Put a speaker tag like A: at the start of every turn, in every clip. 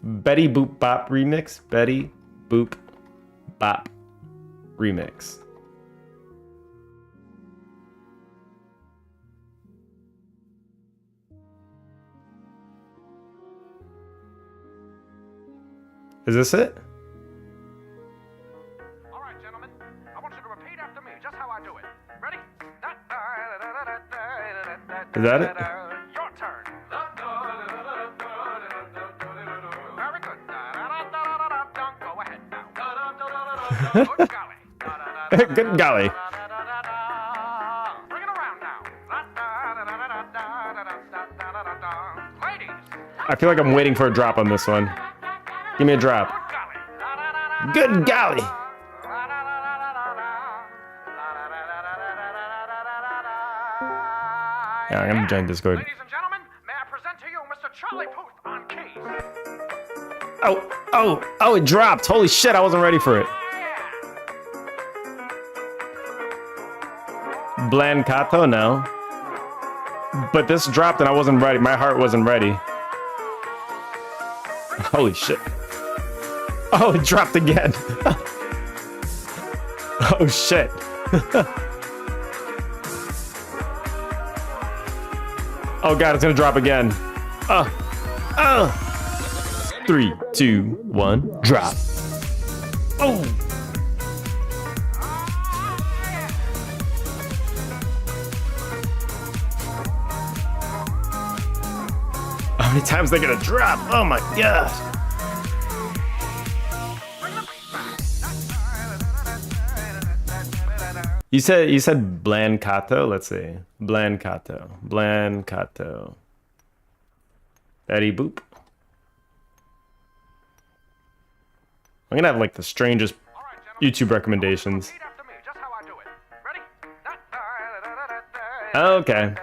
A: Betty Boop Bop remix. Betty Boop Bop remix. Is this it?
B: All right, gentlemen. I want you to repeat after me, just how I do it. Ready?
A: Is that it?
B: Your turn. Very good. Go ahead now. Good golly.
A: Good golly.
B: Bring it around now. Ladies.
A: I feel like I'm waiting for a drop on this one. Give me a drop. Good golly. Yeah, I'm gonna join Discord.
B: Ladies and gentlemen, may I present to you Mr. Charlie Puth on keys.
A: Oh, it dropped. Holy shit, I wasn't ready for it. Blancato, no. But this dropped and I wasn't ready. My heart wasn't ready. Holy shit. Oh, it dropped again. Oh shit. Oh god, it's gonna drop again. 3, 2, 1, drop. Oh. How many times are they gonna drop? Oh my god. You said Blancato? Let's see. Blancato. Betty Boop. I'm gonna have like the strangest YouTube recommendations. Okay.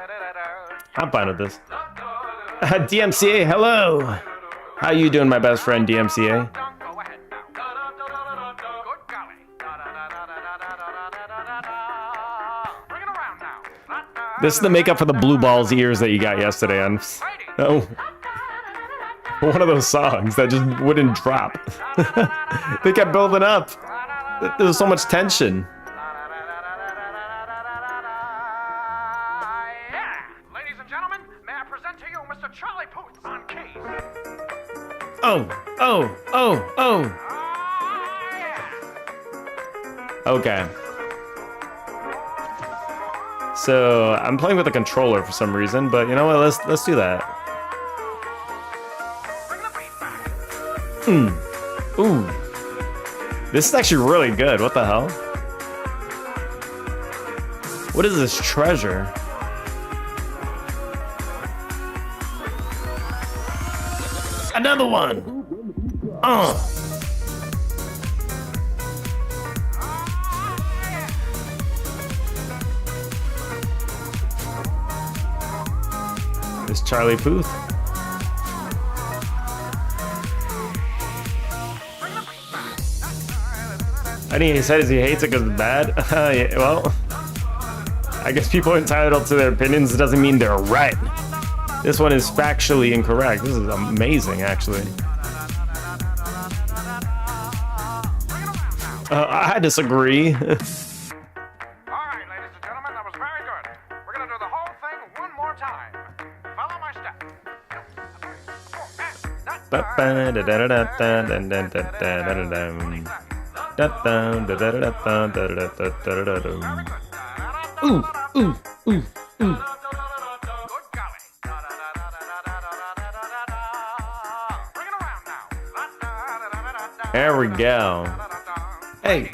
A: I'm fine with this. DMCA, hello! How you doing, my best friend, DMCA? This is the makeup for the blue balls ears that you got yesterday on. Oh. One of those songs that just wouldn't drop. They kept building up. There was so much tension.
B: Ladies and gentlemen, may I present to you Mr. Charlie Puth on keys.
A: Okay. So I'm playing with a controller for some reason, but you know what? Let's do that. Ooh. This is actually really good. What the hell? What is this treasure? Another one. This Charlie Puth. I think he says he hates it because it's bad. Yeah, well, I guess people are entitled to their opinions. It doesn't mean they're right. This one is factually incorrect. This is amazing, actually. I disagree.
B: All right, ladies and gentlemen, that was very good. We're gonna do the whole thing one more time. Follow my steps.
A: Ooh. There we go. Hey.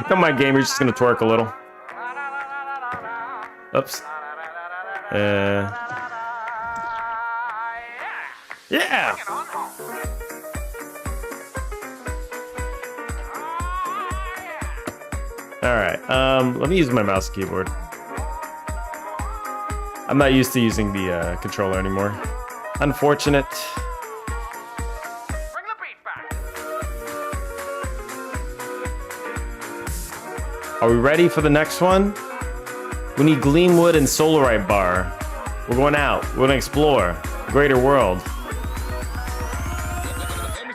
A: Come on, game. You're just gonna twerk a little. Oops. Yeah. All right. Let me use my mouse and keyboard. I'm not used to using the controller anymore. Unfortunate.
B: Bring the beat back.
A: Are we ready for the next one? We need Gleamwood and Solarite Bar. We're going out. We're gonna explore greater world.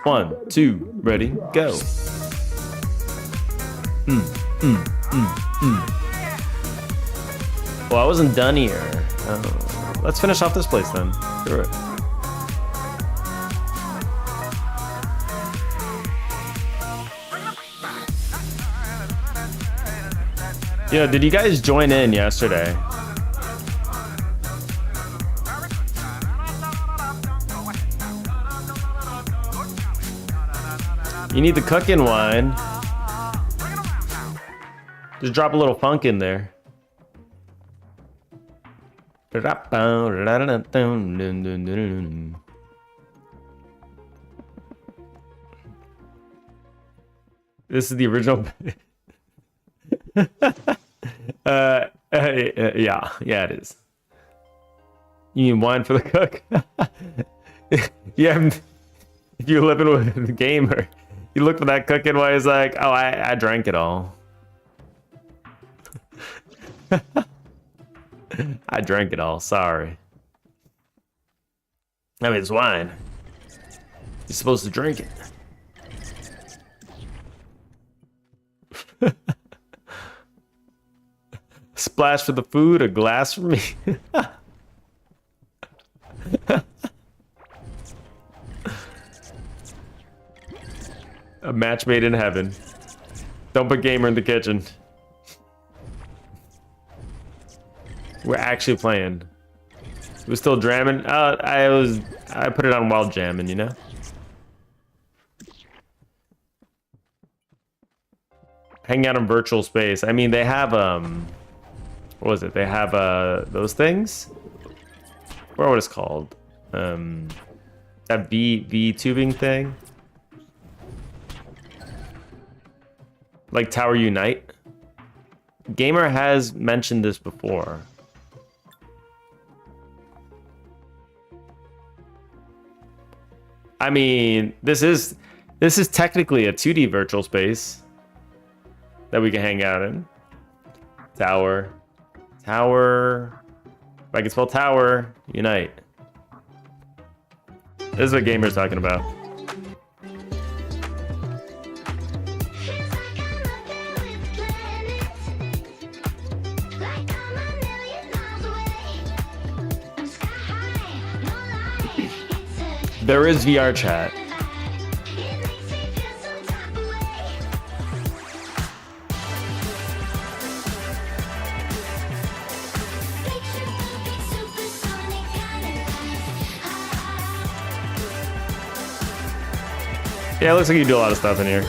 A: 1, 2, ready, go. Well, I wasn't done here. Let's finish off this place then. Screw it. Yeah, did you guys join in yesterday? You need the cooking wine. Just drop a little funk in there. This is the original. Yeah, it is. You need wine for the cook? Yeah, if you're living with a gamer, you look for that cooking wine, it's like, oh, I drank it all. I drank it all, sorry. I mean, it's wine. You're supposed to drink it. Splash for the food, a glass for me. A match made in heaven. Don't put gamer in the kitchen. We're actually playing. We're still jamming. I put it on while jamming, you know. Hang out in virtual space. I mean, they have what was it? They have those things. What it's called? That V tubing thing. Like Tower Unite. Gamer has mentioned this before. I mean, this is technically a 2D virtual space that we can hang out in. Tower. If I can spell Tower Unite. This is what Gamer's talking about. There is VR chat. Yeah, it looks like you do a lot of stuff in here.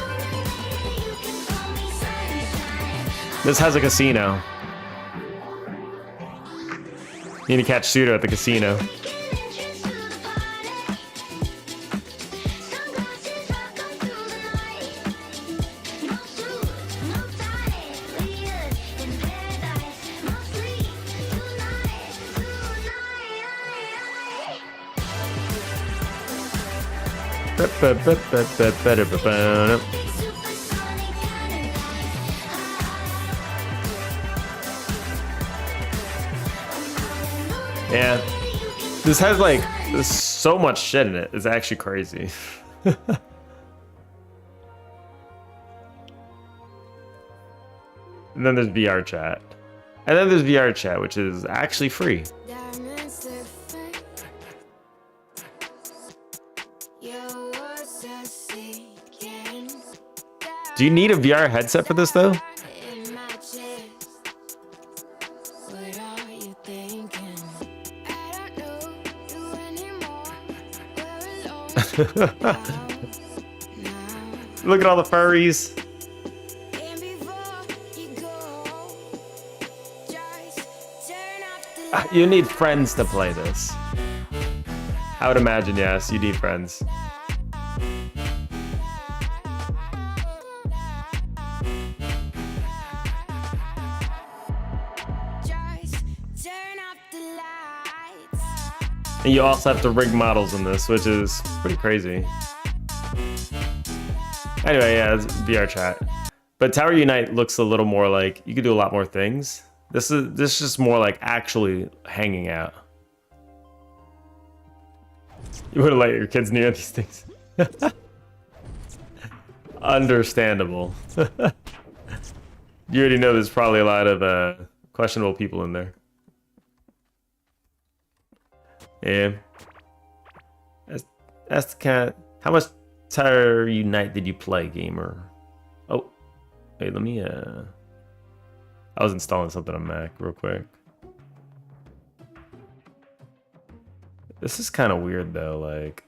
A: This has a casino. You need to catch Pseudo at the casino. Yeah, this has like there's so much shit in it. It's actually crazy. And then there's VR chat. And then there's VR chat, which is actually free. Do you need a VR headset for this though? Look at all the furries. You need friends to play this. I would imagine, yes, you need friends. And you also have to rig models in this, which is pretty crazy. Anyway, yeah, it's VR chat. But Tower Unite looks a little more like you could do a lot more things. This is just more like actually hanging out. You wouldn't let your kids near these things. Understandable. You already know there's probably a lot of questionable people in there. Yeah. That's the kind. How much Tire Unite did you play, gamer? Oh, hey, let me. I was installing something on Mac real quick. This is kind of weird though. Like,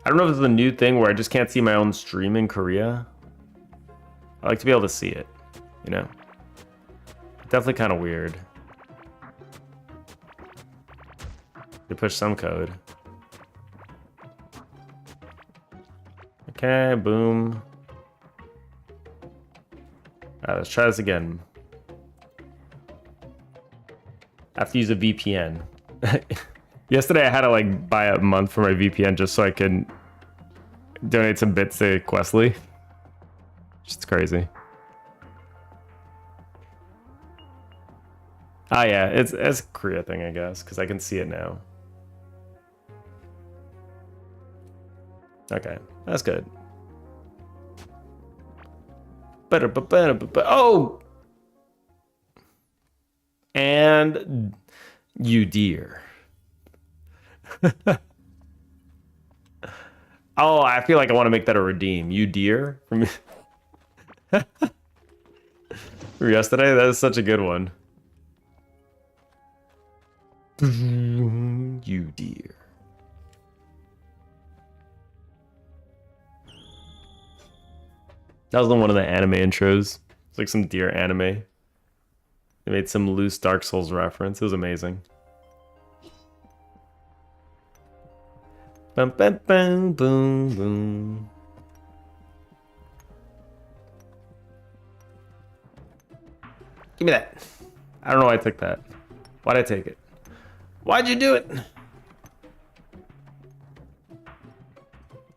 A: I don't know if it's a new thing where I just can't see my own stream in Korea. I like to be able to see it, you know? Definitely kind of weird. They push some code. Okay, boom. Alright, let's try this again. I have to use a VPN. Yesterday I had to like buy a month for my VPN just so I can donate some bits to Questly. It's crazy. Ah yeah, it's a Korea thing, I guess, because I can see it now. Okay, that's good. Oh! And you dear. Oh, I feel like I want to make that a redeem. You dear from from yesterday. That is such a good one. You dear. That was one of the anime intros. It's like some deer anime. They made some loose Dark Souls reference. It was amazing. Bum, bum, bum, boom, boom. Give me that. I don't know why I took that. Why'd I take it? Why'd you do it?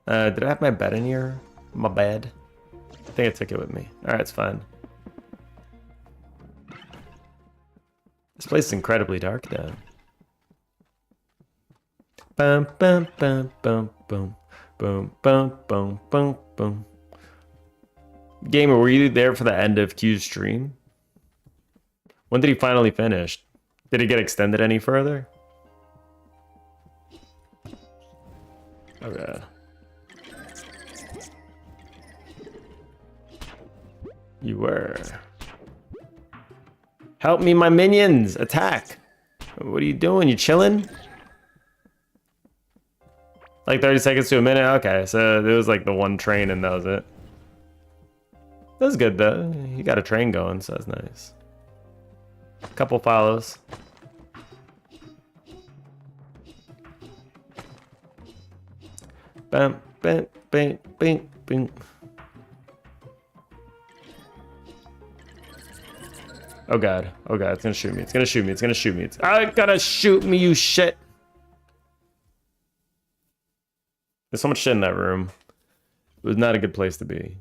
A: Did I have my bed in here? My bed? I think I took it with me. Alright, it's fine. This place is incredibly dark though. Bum bum bum bum boom. Boom boom boom boom boom. Gamer, were you there for the end of Q's stream? When did he finally finish? Did it get extended any further? Okay. You were. Help me, my minions! Attack! What are you doing? You chilling? Like 30 seconds to a minute? Okay, so it was like the one train and that was it. That was good though. You got a train going, so that's nice. Couple follows. Bam, bam, bam, bam, bam. Oh god, it's gonna shoot me, it's gonna shoot me, it's gonna shoot me. It's gonna shoot me, you shit. There's so much shit in that room. It was not a good place to be.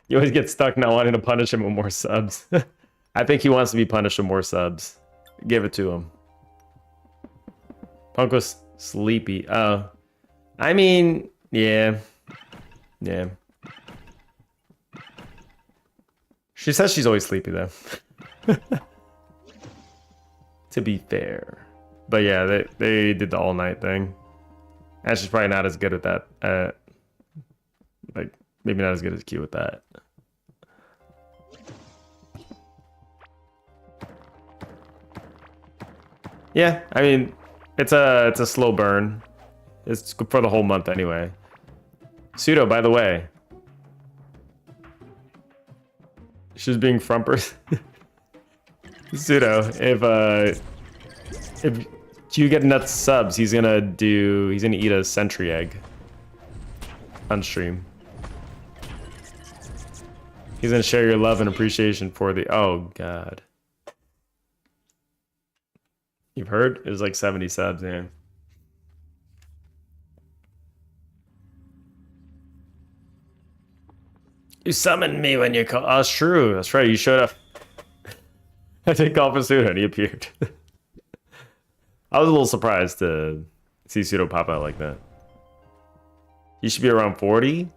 A: You always get stuck not wanting to punish him with more subs. I think he wants to be punished with more subs. Give it to him. Punk was sleepy. Oh. I mean, yeah. Yeah. She says she's always sleepy, though. To be fair. But yeah, they did the all-night thing. And she's probably not as good at that. Like, maybe not as good as Q with that. Yeah, I mean, it's a slow burn. It's for the whole month anyway. Pseudo, by the way. She's being frumpers. Pseudo, if you get enough subs, he's gonna eat a sentry egg on stream. He's gonna share your love and appreciation for the oh god. You've heard? It was like 70 subs, man. You summoned me when you called. Oh, that's true. That's right. You showed up. I did call for Pseudo and he appeared. I was a little surprised to see Pseudo pop out like that. He should be around 40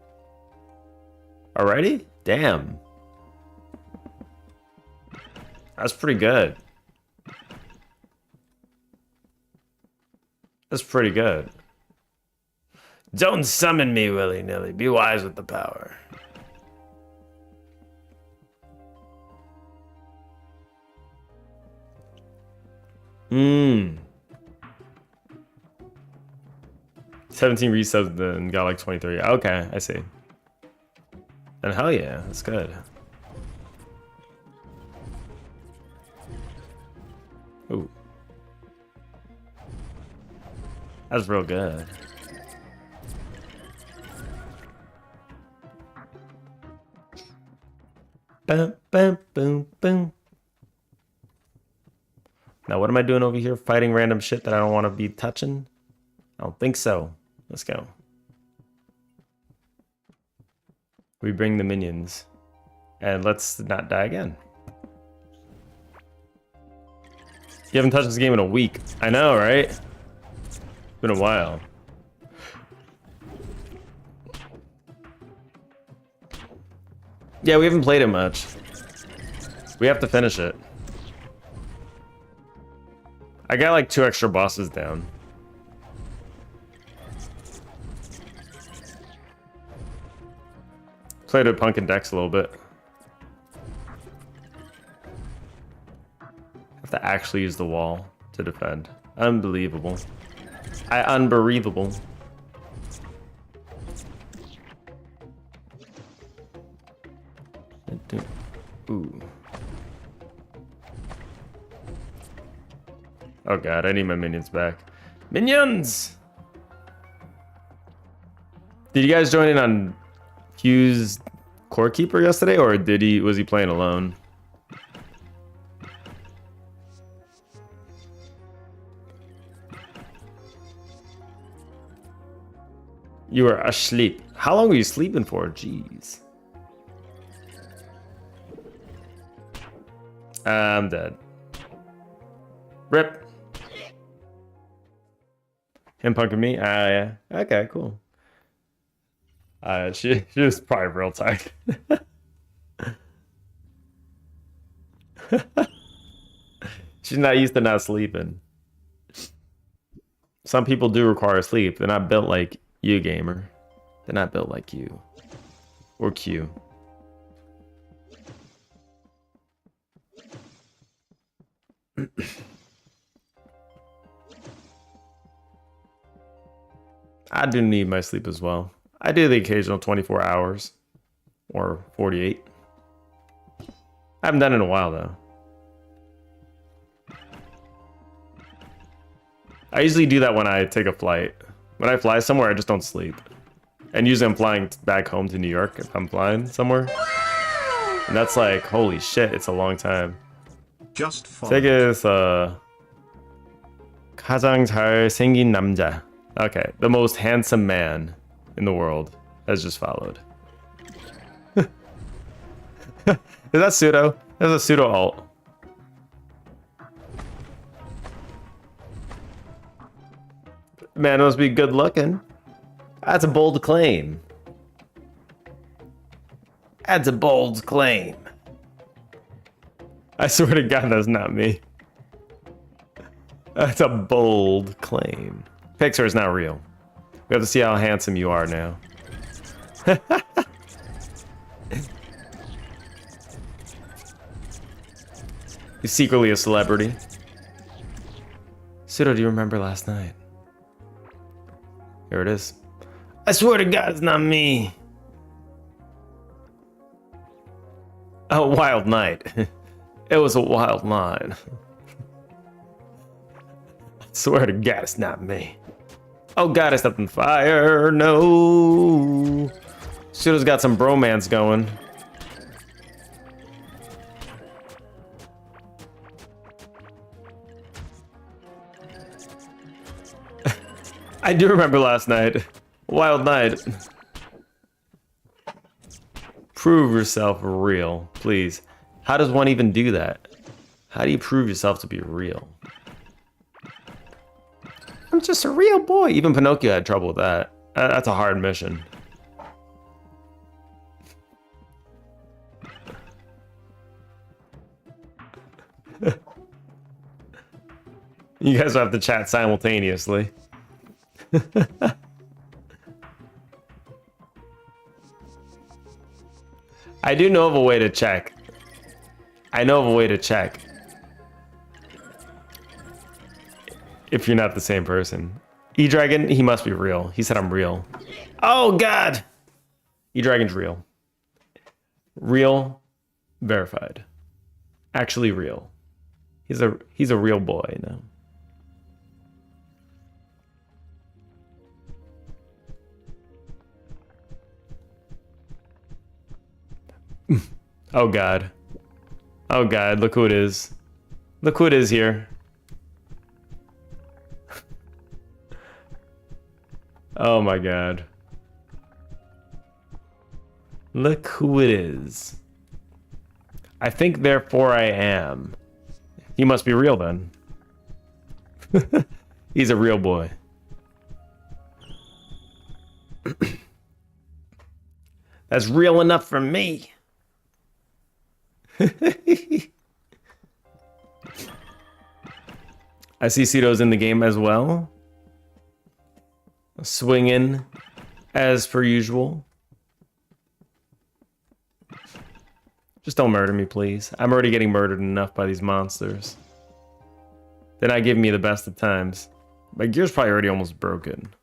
A: already? Damn. That's pretty good. That's pretty good. Don't summon me willy-nilly. Be wise with the power. Hmm. 17 resubs then got like 23. Okay, I see. And hell yeah, that's good. Ooh. That's real good. Boom, boom, boom, boom. Now, what am I doing over here? Fighting random shit that I don't want to be touching? I don't think so. Let's go. We bring the minions. And let's not die again. You haven't touched this game in a week. I know, right? It's been a while. Yeah, we haven't played it much. We have to finish it. I got like 2 extra bosses down. Played with Punk and Dex a little bit. Have to actually use the wall to defend. Unbelievable. Unbelievable. Ooh. Oh god, I need my minions back. Minions! Did you guys join in on Q's Core Keeper yesterday, or was he playing alone? You were asleep. How long were you sleeping for? Jeez. I'm dead. Rip. Him punking me? Yeah. Okay, cool. She was probably real tired. She's not used to not sleeping. Some people do require sleep. They're not built like you, gamer. They're not built like you. Or Q. I do need my sleep as well. I do the occasional 24 hours or 48. I haven't done it in a while though. I usually do that when I take a flight. When I fly somewhere, I just don't sleep. And usually I'm flying back home to New York if I'm flying somewhere. And that's like, holy shit, it's a long time.
C: Just fine.
A: 세계에서 가장 잘생긴 남자. Okay, the most handsome man in the world has just followed. Is that pseudo? That's a pseudo alt. Man must be good looking. That's a bold claim. That's a bold claim. I swear to God, that's not me. That's a bold claim. Pixar is not real. We have to see how handsome you are now. You're secretly a celebrity. Pseudo, do you remember last night? Here it is. I swear to God, it's not me. A wild night. It was a wild night. I swear to God, it's not me. Oh God, I stepped on fire. No. Pseudo's got some bromance going. I do remember last night. Wild night. Prove yourself real, please. How does one even do that? How do you prove yourself to be real? I'm just a real boy. Even Pinocchio had trouble with that. That's a hard mission. You guys have to chat simultaneously. I do know of a way to check. I know of a way to check. If you're not the same person. E-Dragon, he must be real. He said I'm real. Oh, God! E-Dragon's real. Real, verified. Actually real. He's a real boy now. Oh, God. Oh, God, look who it is. Look who it is here. Oh, my God. Look who it is. I think, therefore, I am. He must be real, then. He's a real boy. That's real enough for me. I see Pseudo's in the game as well. Swinging as per usual. Just don't murder me, please. I'm already getting murdered enough by these monsters. They're not giving me the best of times. My gear's probably already almost broken.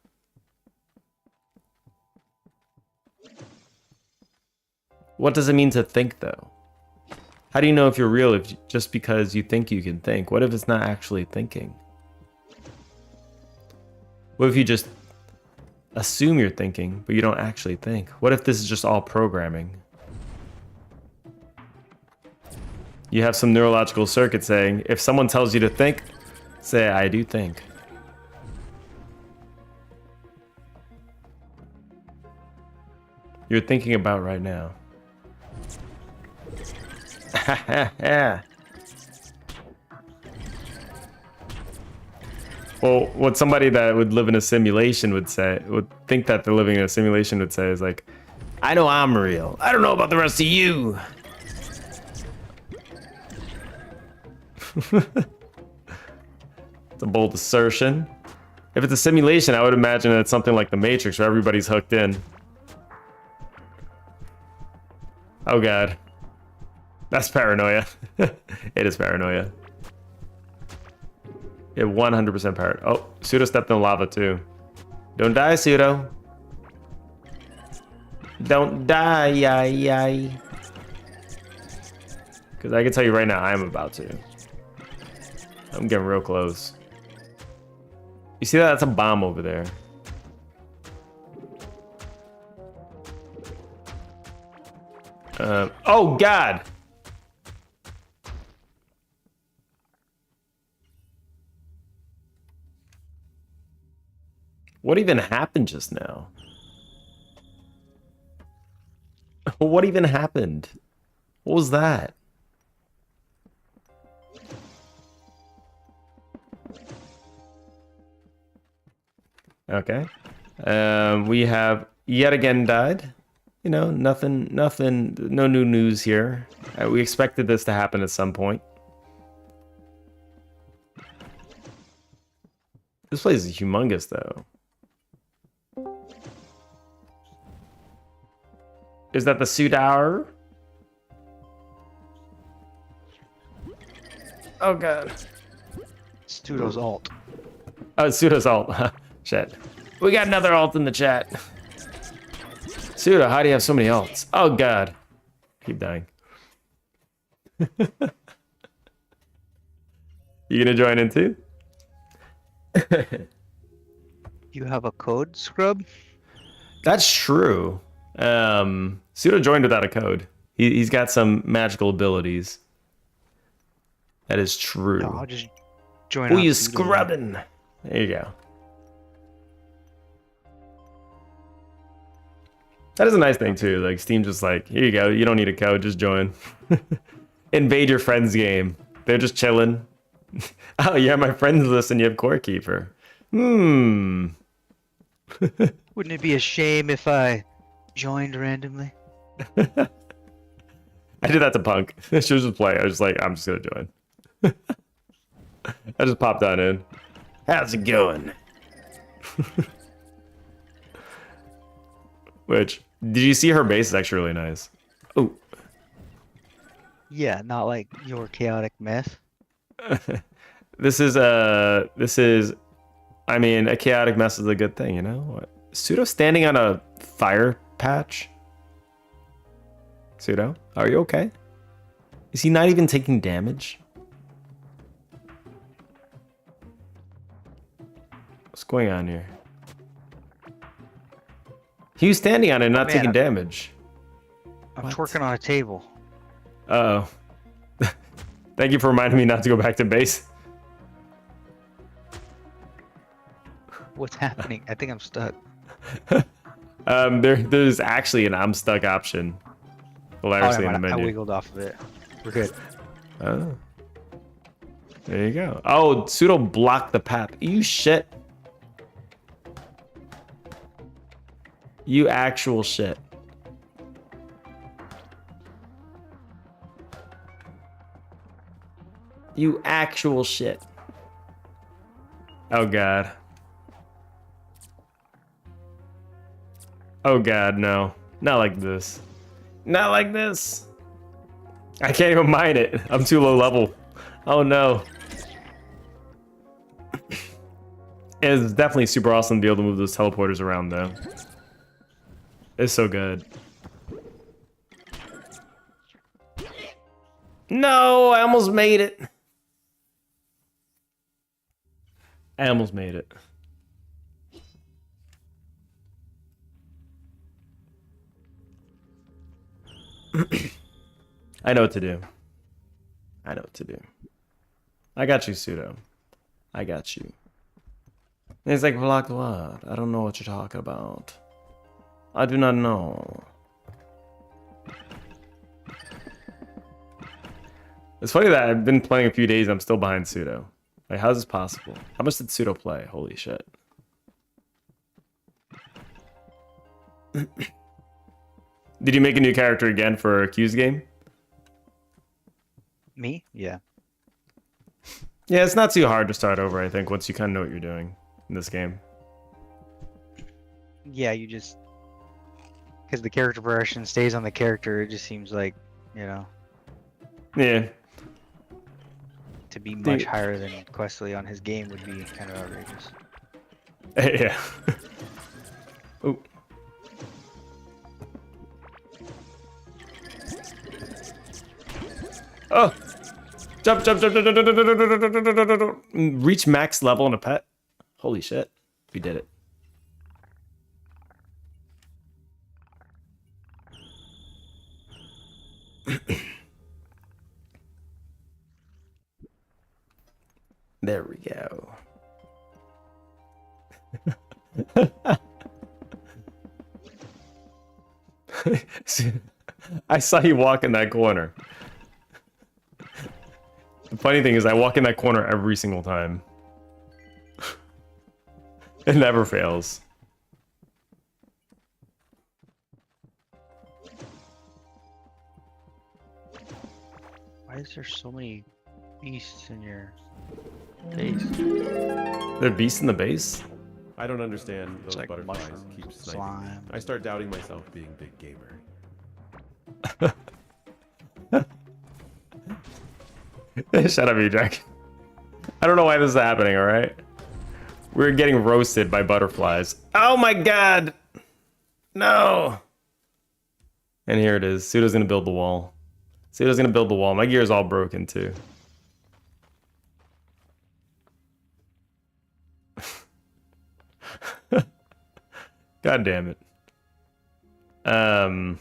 A: What does it mean to think, though? How do you know if you're real just because you think you can think? What if it's not actually thinking? What if you just assume you're thinking, but you don't actually think? What if this is just all programming? You have some neurological circuit saying, if someone tells you to think, say, I do think. You're thinking about right now. Well, what somebody that would live in a simulation would say, would think that they're living in a simulation would say is like, I know I'm real. I don't know about the rest of you. It's a bold assertion. If it's a simulation, I would imagine it's something like the Matrix where everybody's hooked in. Oh, God. That's paranoia. It is paranoia. It 100% paranoia. Oh, Pseudo stepped in lava too. Don't die, Pseudo. Don't die, yay. Because I can tell you right now, I'm about to. I'm getting real close. You see that? That's a bomb over there. Oh, God. What even happened just now? What even happened? What was that? Okay. We have yet again died. You know, nothing, no new news here. We expected this to happen at some point. This place is humongous, though. Is that the Sudar? Oh, God.
C: Pseudo's alt.
A: Oh, Pseudo's alt. Shit. We got another alt in the chat. Pseudo, how do you have so many alts? Oh, God. Keep dying. You gonna join in too?
C: You have a code, Scrub?
A: That's true. Pseudo joined without a code. He's got some magical abilities. That is true.
C: No, I'll just join.
A: Who you scrubbing? There you go. That is a nice thing too. Like Steam just like, here you go. You don't need a code, just join. Invade your friend's game. They're just chilling. Oh yeah, my friends list and you have Core Keeper. Hmm.
C: Wouldn't it be a shame if I joined randomly?
A: I did that to Punk. She was just playing. I was just like, I'm just gonna join. I just popped on in. How's it going? Which, did you see her base is actually really nice? Oh,
C: Yeah, not like your chaotic mess.
A: this is, I mean, a chaotic mess is a good thing, you know? What? Pseudo standing on a fire patch? Pseudo, are you okay? Is he not even taking damage? What's going on here? He was standing on it and not taking damage.
C: I'm
A: What?
C: twerking on a table.
A: Uh-oh. Thank you for reminding me not to go back to base.
C: What's happening? I think I'm stuck.
A: There's actually an I'm stuck option.
C: Oh,
A: Hilariously
C: never
A: in the
C: mind. I
A: menu.
C: wiggled off of it. We're good.
A: Oh. There you go. Oh, pseudo blocked the path. You shit. You actual shit. You actual shit. Oh god. Oh god, no. Not like this. Not like this. I can't even mine it. I'm too low level. Oh no. It's definitely super awesome to be able to move those teleporters around though. It's so good. No, I almost made it. I almost made it. I know what to do. I know what to do. I got you, Pseudo. I got you. And he's like, blocked what? I don't know what you're talking about. I do not know. It's funny that I've been playing a few days and I'm still behind Pseudo. Like, how is this possible? How much did Pseudo play? Holy shit. Did you make a new character again for Q's game?
C: Me? Yeah.
A: Yeah, it's not too hard to start over, I think, once you kind of know what you're doing in this game.
C: Yeah, you just... Because the character progression stays on the character, it just seems like, you know,
A: Yeah.
C: to be much higher than Questly on his game would be kind of outrageous.
A: Yeah. Oh. Oh. Jump, jump, jump, jump, jump, jump, jump, jump, jump, jump, jump, jump. Reach max level in a pet. Holy shit. We did it. There we go. I saw you walk in that corner. The funny thing is I walk in that corner every single time. It never fails.
C: Why is there so many beasts in your base?
A: There are beasts in the base?
D: I don't understand
C: It's
D: those
C: like
D: butterflies
C: mushrooms,
D: keep sniping.
C: slime.
D: I start doubting myself being big gamer.
A: Shut up, you Jack. I don't know why this is happening, alright? We're getting roasted by butterflies. Oh my god! No! And here it is. Pseudo's gonna build the wall. Pseudo's gonna build the wall. My gear's all broken too. God damn it. I'm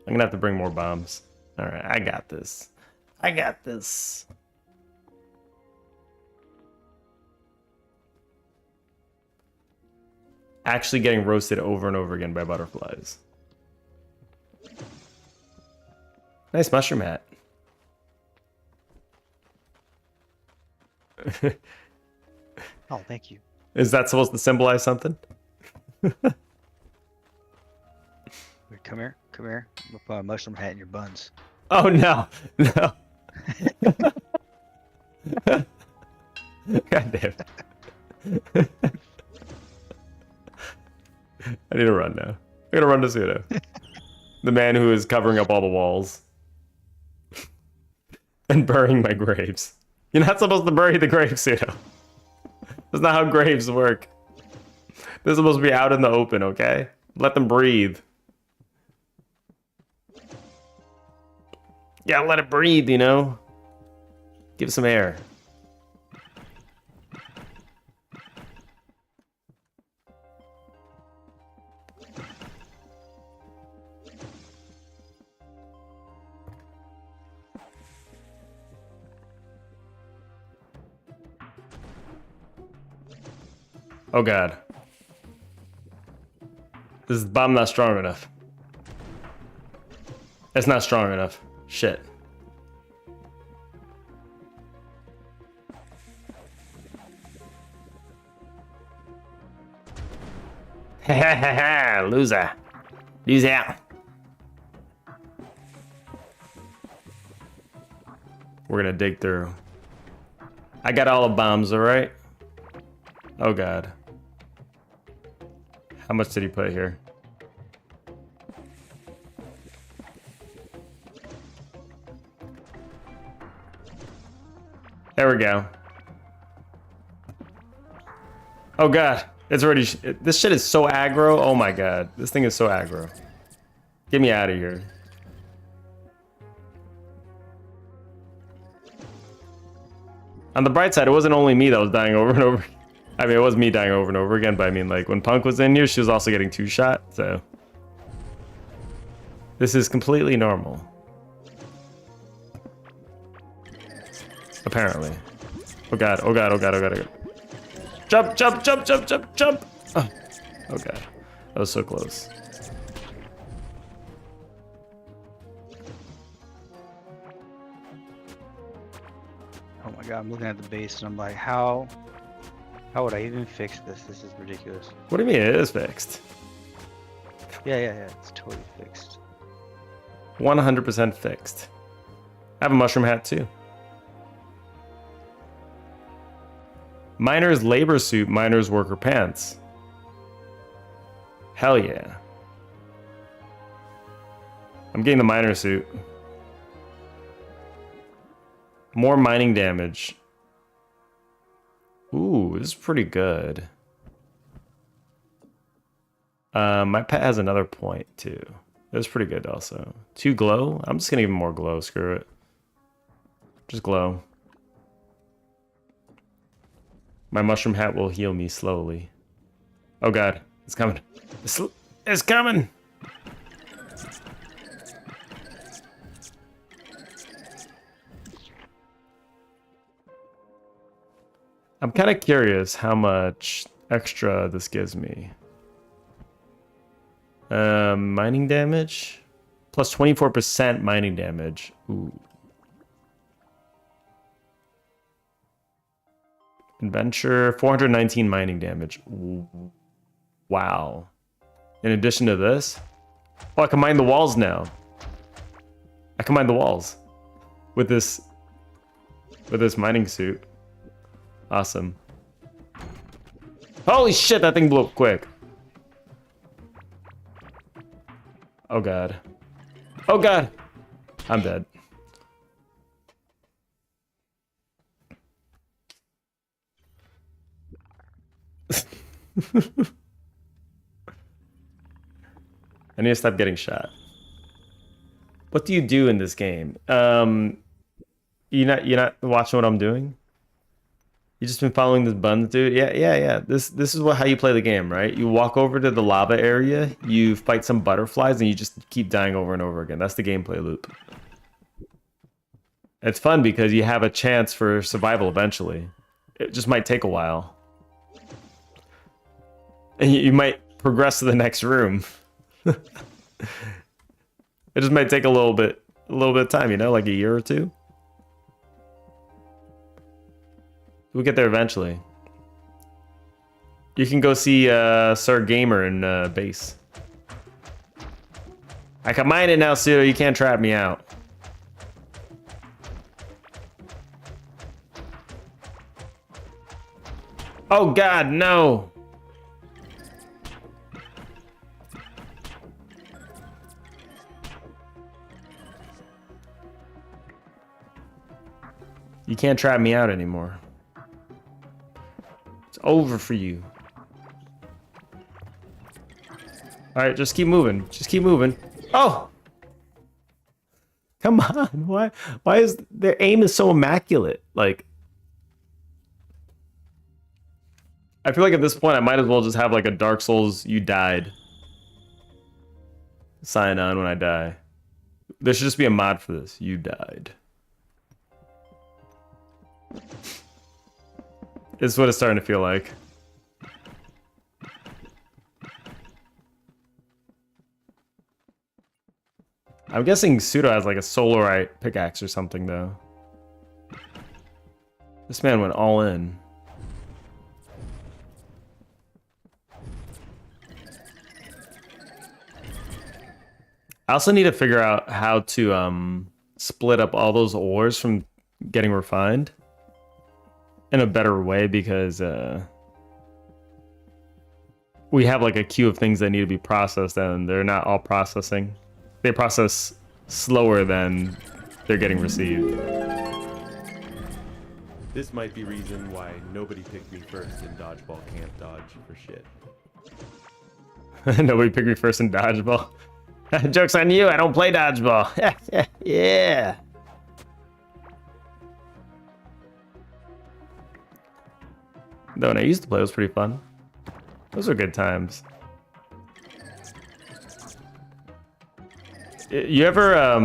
A: gonna have to bring more bombs. Alright, I got this. I got this. actually getting roasted over and over again by butterflies. Nice mushroom hat.
C: Oh, thank you.
A: Is that supposed to symbolize something?
C: Wait, come here. Come here. I'm gonna put a mushroom hat in your buns.
A: Oh no, no. God damn it. I need to run now. I gotta run to Pseudo. The man who is covering up all the walls. And burying my graves. You're not supposed to bury the graves, Pseudo. That's not how graves work. They're supposed to be out in the open, okay? Let them breathe. Yeah, let it breathe, you know? Give it some air. Oh god. This bomb not strong enough. It's not strong enough. Shit. Loser. Loser. We're gonna dig through. I got all the bombs, alright? Oh god. How much did he put here? There we go. Oh god. It's already... This shit is so aggro. Oh my god. This thing is so aggro. Get me out of here. On the bright side, it wasn't only me that was dying over and over. I mean, it was me dying over and over again, but I mean, like, when Punk was in here, she was also getting two-shot, so... This is completely normal. Apparently. Oh god, oh god, oh god, oh god, oh god. Jump, jump, jump, jump, jump, jump! Oh, oh god. That was so close.
C: Oh my god, I'm looking at the base and I'm like, how would I even fix this? This is ridiculous.
A: What do you mean it is fixed?
C: Yeah, it's totally fixed.
A: 100% fixed. I have a mushroom hat too. Miner's labor suit, miner's worker pants. Hell yeah. I'm getting the miner suit. More mining damage. Ooh, this is pretty good. My pet has another point too. That's pretty good also. 2 glow? I'm just gonna give him more glow, screw it. Just glow. My mushroom hat will heal me slowly. Oh god, it's coming. It's coming! I'm kind of curious how much extra this gives me. Mining damage? Plus 24% mining damage. Ooh. Adventure, 419 mining damage. Wow. In addition to this, oh, I can mine the walls now. I can mine the walls with this mining suit. Awesome. Holy shit, that thing blew up quick. Oh god. Oh god. I'm dead. I need to stop getting shot. What do you do in this game? You're not watching what I'm doing? You just been following this buns, dude? Yeah. This is how you play the game, right? You walk over to the lava area, you fight some butterflies, and you just keep dying over and over again. That's the gameplay loop. It's fun because you have a chance for survival eventually. It just might take a while. And you might progress to the next room. It just might take a little bit of time, you know, like a year or two. We'll get there eventually. You can go see Sir Gamer in base. I can mine it now, Pseudo. You can't trap me out. Oh God, no! You can't trap me out anymore. It's over for you. Alright, just keep moving. Just keep moving. Oh! Come on. Why is their aim is so immaculate? Like, I feel like at this point I might as well just have like a Dark Souls you died sign on when I die. There should just be a mod for this. You died. This is what it's starting to feel like. I'm guessing Pseudo has like a Solarite pickaxe or something though. This man went all in. I also need to figure out how to split up all those ores from getting refined in a better way, because we have like a queue of things that need to be processed and they're not all processing. They process slower than they're getting received.
D: This might be reason why nobody picked me first in dodgeball can't dodge for shit.
A: Nobody picked me first in dodgeball. Joke's on you, I don't play dodgeball. Yeah. Though when I used to play, it was pretty fun. Those were good times. You ever,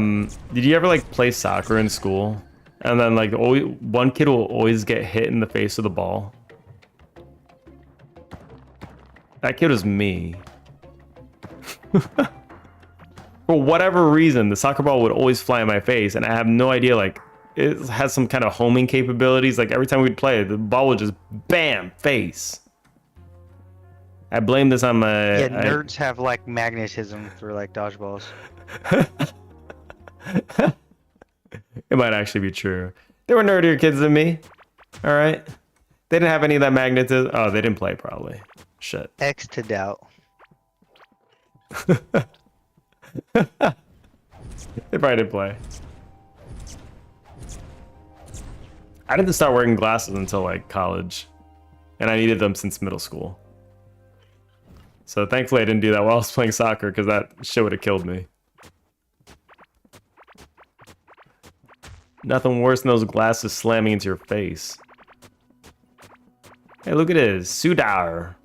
A: did you ever like play soccer in school? And then like one kid will always get hit in the face with the ball. That kid was me. For whatever reason, the soccer ball would always fly in my face, and I have no idea, like, it has some kind of homing capabilities. Like, every time we'd play, the ball would just, bam, face. I blame this on my...
C: Yeah, nerds have, like, magnetism for, like, dodgeballs.
A: It might actually be true. They were nerdier kids than me. All right? They didn't have any of that magnetism. Oh, they didn't play, probably. Shit.
C: X to doubt.
A: They probably didn't play. I didn't start wearing glasses until like college, and I needed them since middle school. So thankfully I didn't do that while I was playing soccer, because that shit would have killed me. Nothing worse than those glasses slamming into your face. Hey, look at this, Sudar.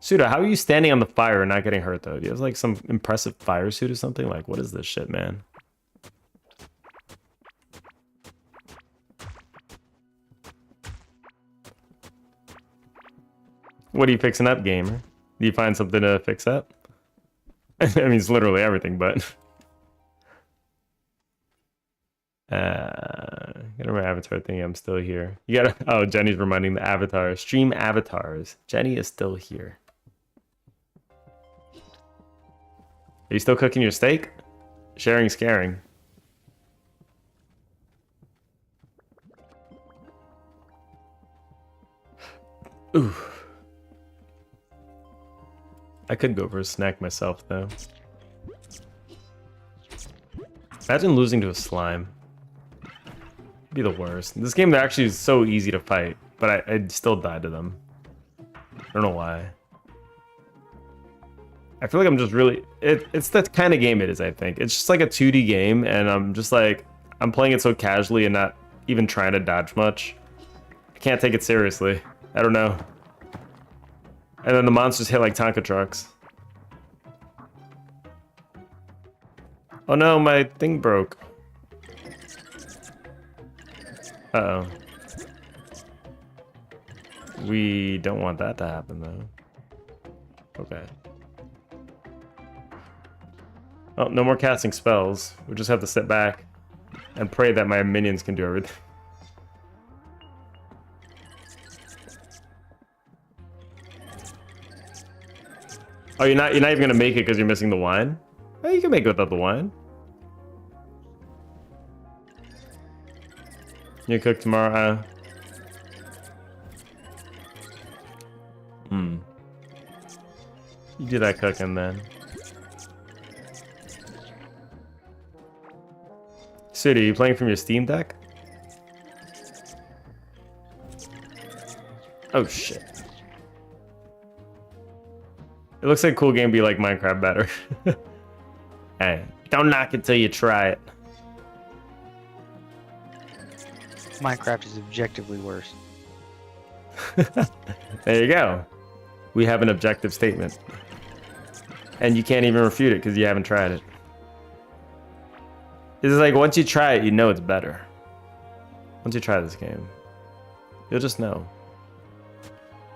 A: Suda, how are you standing on the fire and not getting hurt, though? Do you have, like, some impressive fire suit or something? Like, what is this shit, man? What are you fixing up, gamer? Do you find something to fix up? I mean, it's literally everything, but... Get my avatar thing. I'm still here. You gotta... Oh, Jenny's reminding the avatar. Stream avatars. Jenny is still here. Are you still cooking your steak? Sharing's caring. Ooh. I could go for a snack myself, though. Imagine losing to a slime. It'd be the worst. This game actually is so easy to fight, but I still died to them. I don't know why. I feel like I'm just really... It's the kind of game it is, I think. It's just like a 2D game, and I'm just like... I'm playing it so casually and not even trying to dodge much. I can't take it seriously. I don't know. And then the monsters hit like Tonka trucks. Oh no, my thing broke. Uh-oh. We don't want that to happen, though. Okay. Oh, no more casting spells. We just have to sit back and pray that my minions can do everything. Oh, you're not even gonna make it because you're missing the wine? Oh, you can make it without the wine. You cook tomorrow, huh? You do that cooking then. Sudi, are you playing from your Steam Deck? Oh shit. It looks like Cool Game be like Minecraft better. Hey, don't knock it till you try it.
C: Minecraft is objectively worse.
A: There you go. We have an objective statement. And you can't even refute it because you haven't tried it. It's like once you try it, you know it's better. Once you try this game, you'll just know.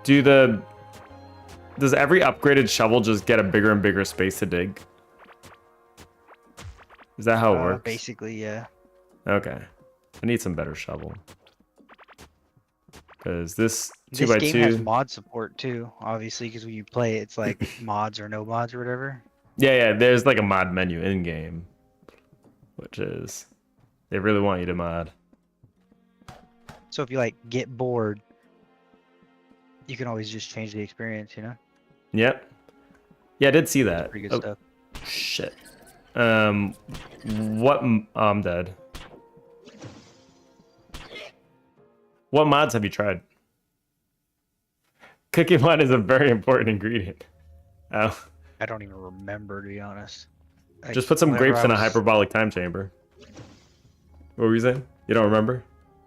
A: Does every upgraded shovel just get a bigger and bigger space to dig? Is that how it works?
C: Basically, yeah.
A: Okay. I need some better shovel. Because this
C: This
A: 2x2...
C: game has mod support too, obviously, because when you play, it's like mods or no mods or whatever.
A: Yeah, there's like a mod menu in-game. Which is... They really want you to mod.
C: So if you like get bored, you can always just change the experience, you know?
A: Yep. Yeah, I did see that.
C: Pretty good stuff.
A: Shit. I'm dead. What mods have you tried? Cookie mod is a very important ingredient. Oh.
C: I don't even remember, to be honest.
A: Just put some grapes in a hyperbolic time chamber. What were you saying? You don't remember?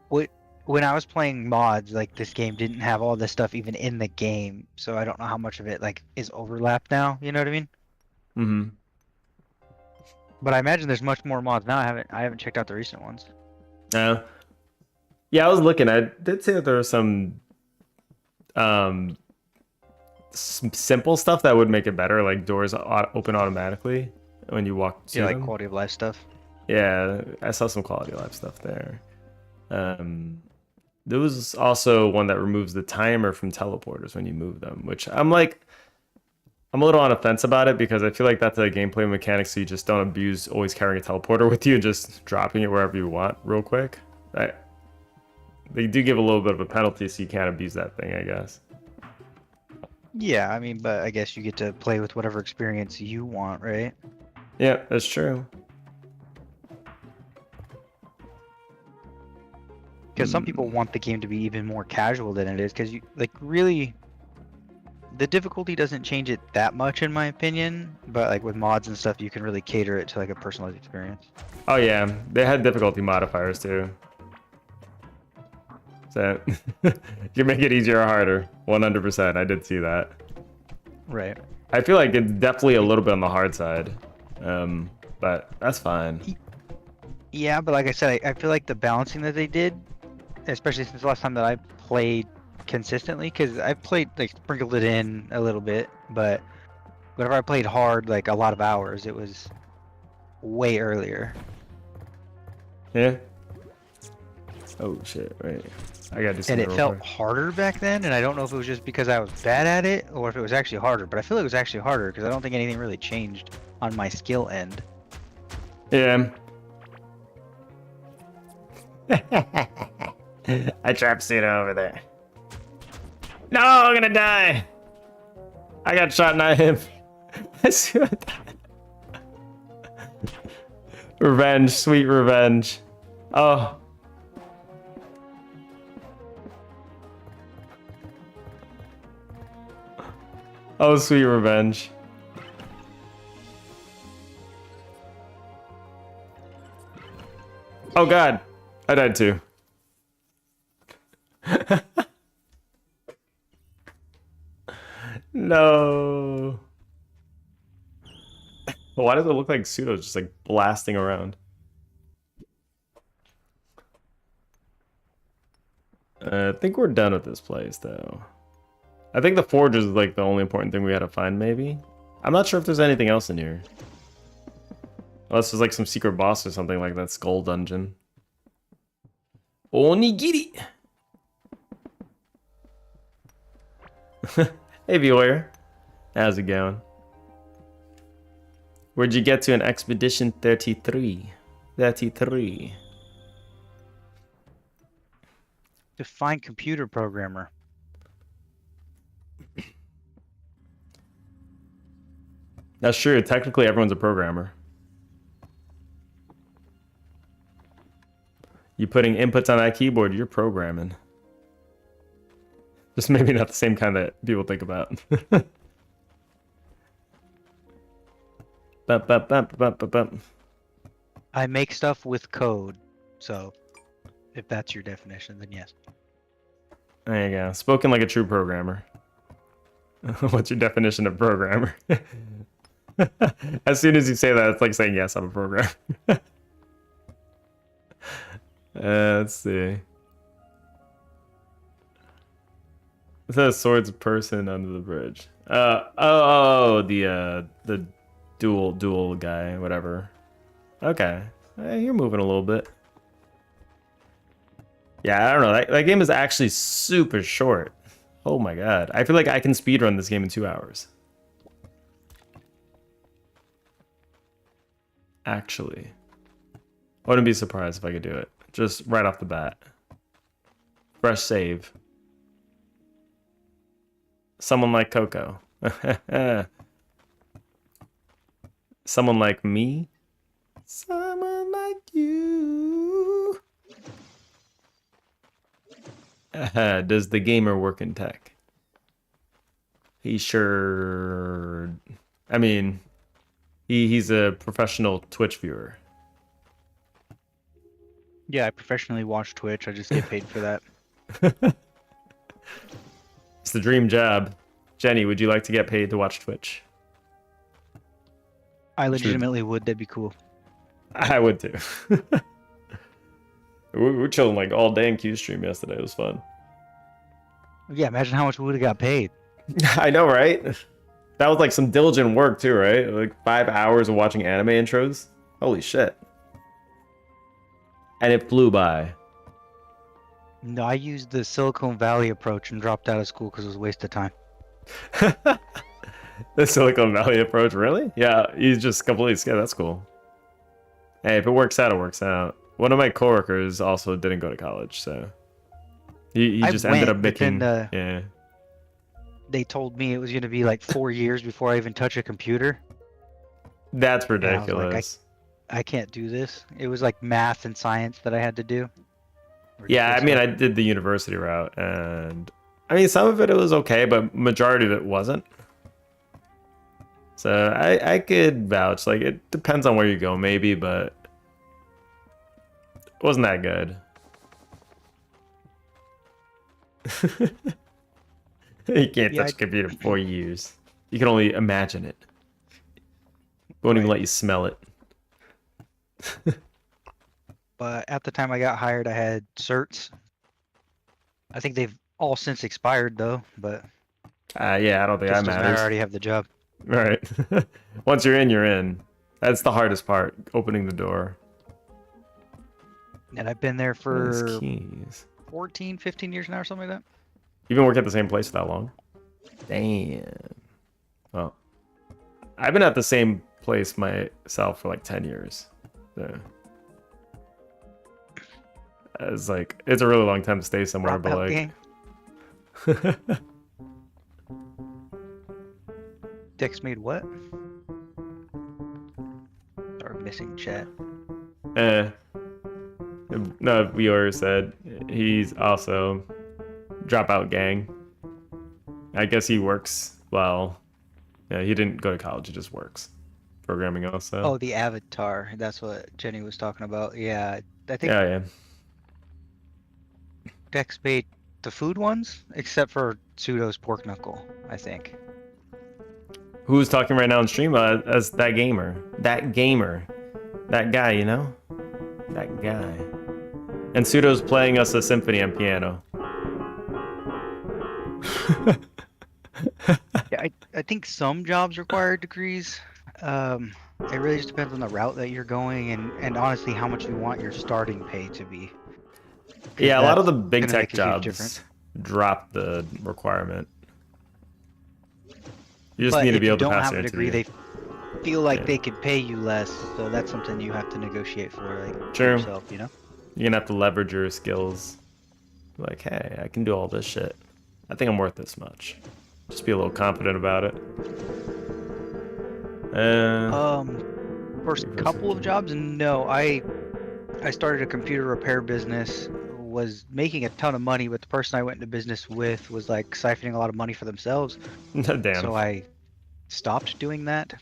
C: When I was playing mods, like this game didn't have all this stuff even in the game, so I don't know how much of it like is overlapped now. You know what I mean?
A: Mm-hmm.
C: But I imagine there's much more mods now. I haven't checked out the recent ones.
A: Yeah, I was looking. I did say that there was some simple stuff that would make it better, like doors open automatically when you walk to
C: Yeah, like
A: them.
C: quality of life stuff.
A: Yeah, I saw some quality of life stuff there. There was also one that removes the timer from teleporters when you move them, which I'm a little on the fence about it because I feel like that's a gameplay mechanic, so you just don't abuse always carrying a teleporter with you and just dropping it wherever you want real quick. They do give a little bit of a penalty, so you can't abuse that thing, I guess.
C: Yeah, I mean, but I guess you get to play with whatever experience you want, right?
A: Yeah, that's true.
C: Because some people want the game to be even more casual than it is, because you like really, the difficulty doesn't change it that much in my opinion. But like with mods and stuff, you can really cater it to like a personalized experience.
A: Oh yeah, they had difficulty modifiers too. So you can make it easier or harder. 100%. I did see that.
C: Right.
A: I feel like it's definitely a little bit on the hard side, but that's fine.
C: Yeah, but like I said, I feel like the balancing that they did, especially since the last time that I played consistently, because I played like sprinkled it in a little bit, but whenever I played hard, like a lot of hours, it was way earlier.
A: Yeah. Oh shit! Wait, I gotta do something.
C: And it
A: real
C: felt
A: quick.
C: harder back then, and I don't know if it was just because I was bad at it or if it was actually harder, but I feel like it was actually harder because I don't think anything really changed on my skill end.
A: Yeah. I trapped Cena over there. No, I'm gonna die. I got shot, not him. I see what that. Revenge, sweet revenge. Oh. Oh, sweet revenge. Oh god, I died too. No. Why does it look like Pseudo's just like blasting around? I think we're done with this place, though. I think the forge is like the only important thing we gotta find, maybe. I'm not sure if there's anything else in here. Unless there's like some secret boss or something like that skull dungeon. Onigiri! Hey, viewer. How's it going? Where'd you get to in Expedition 33? 33.
C: Define computer programmer.
A: That's true. Technically, everyone's a programmer. You putting inputs on that keyboard, you're programming. Just maybe not the same kind that people think about. Bump, bump, bump, bump, bump, bump.
C: I make stuff with code, so if that's your definition, then yes.
A: There you go. Spoken like a true programmer. What's your definition of programmer? As soon as you say that, it's like saying, yes, I'm a programmer. Let's see. It says swords person under the bridge. The dual guy, whatever. Okay. You're moving a little bit. Yeah, I don't know. That game is actually super short. Oh my god. I feel like I can speedrun this game in 2 hours. Actually. I wouldn't be surprised if I could do it. Just right off the bat. Fresh save. Someone like Coco. Someone like me. Someone like you. Does the gamer work in tech? He sure... I mean, he's a professional Twitch viewer.
C: Yeah, I professionally watch Twitch. I just get paid for that.
A: It's the dream job. Jenny, would you like to get paid to watch Twitch?
C: I legitimately would. That'd be cool.
A: I would too. we were chilling like all day in Qstream yesterday. It was fun.
C: Yeah, imagine how much we would have got paid.
A: I know, right? That was like some diligent work too, right? Like 5 hours of watching anime intros. Holy shit. And it flew by.
C: No, I used the Silicon Valley approach and dropped out of school because it was a waste of time.
A: The Silicon Valley approach, really? Yeah, he's just completely scared. That's cool. Hey, if it works out, it works out. One of my coworkers also didn't go to college, so he just ended up making. Yeah.
C: They told me it was going to be like 4 years before I even touch a computer.
A: That's
C: And I was
A: ridiculous.
C: like, I can't do this. It was like math and science that I had to do.
A: Yeah, I
C: Ridiculous.
A: mean, I did the university route, and I mean, some of it was okay, but majority of it wasn't. So I could vouch. Like, it depends on where you go, maybe, but it wasn't that good. You can't touch a computer for 4 years. You can only imagine it. Won't even let you smell it.
C: But at the time I got hired, I had certs. I think they've all since expired though, but
A: Yeah, I don't think that
C: just 'cause I
A: matters.
C: already have the job.
A: Right. Once you're in, you're in. That's the hardest part, opening the door.
C: And I've been there
A: These
C: for
A: keys.
C: 14, 15 years now or something like that.
A: You've been working at the same place for that long? Damn. Well, I've been at the same place myself for like 10 years. So it's like, it's a really long time to stay somewhere, but
C: Dropout
A: like...
C: gang. Dex made what? Sorry, missing chat.
A: No, viewer said he's also dropout gang. I guess he works, well, yeah, he didn't go to college, he just works. Programming also.
C: Oh, the avatar. That's what Jenny was talking about. Yeah, I think
A: Yeah.
C: Dex made the food ones, except for Pseudo's pork knuckle, I think.
A: Who's talking right now on stream as that gamer? That gamer. That guy, you know? That guy. And Pseudo's playing us a symphony on piano.
C: Yeah, I think some jobs require degrees. It really just depends on the route that you're going and honestly how much you want your starting pay to be. 'Cause
A: Yeah, a lot of
C: that's
A: the big
C: gonna
A: tech
C: make a huge difference.
A: jobs drop the requirement. You just
C: But
A: need to
C: if
A: be
C: you
A: able to
C: don't
A: pass
C: have
A: your
C: a degree,
A: interview.
C: they feel like
A: Yeah.
C: they could pay you less, so that's something you have to negotiate for, like,
A: True.
C: yourself, you know?
A: You're gonna have to leverage your skills. Like, hey, I can do all this shit. I think I'm worth this much. Just be a little confident about it.
C: First
A: Reverse
C: couple of
A: engineer.
C: jobs, no. I started a computer repair business, was making a ton of money, but the person I went into business with was like siphoning a lot of money for themselves.
A: Damn.
C: So I stopped doing that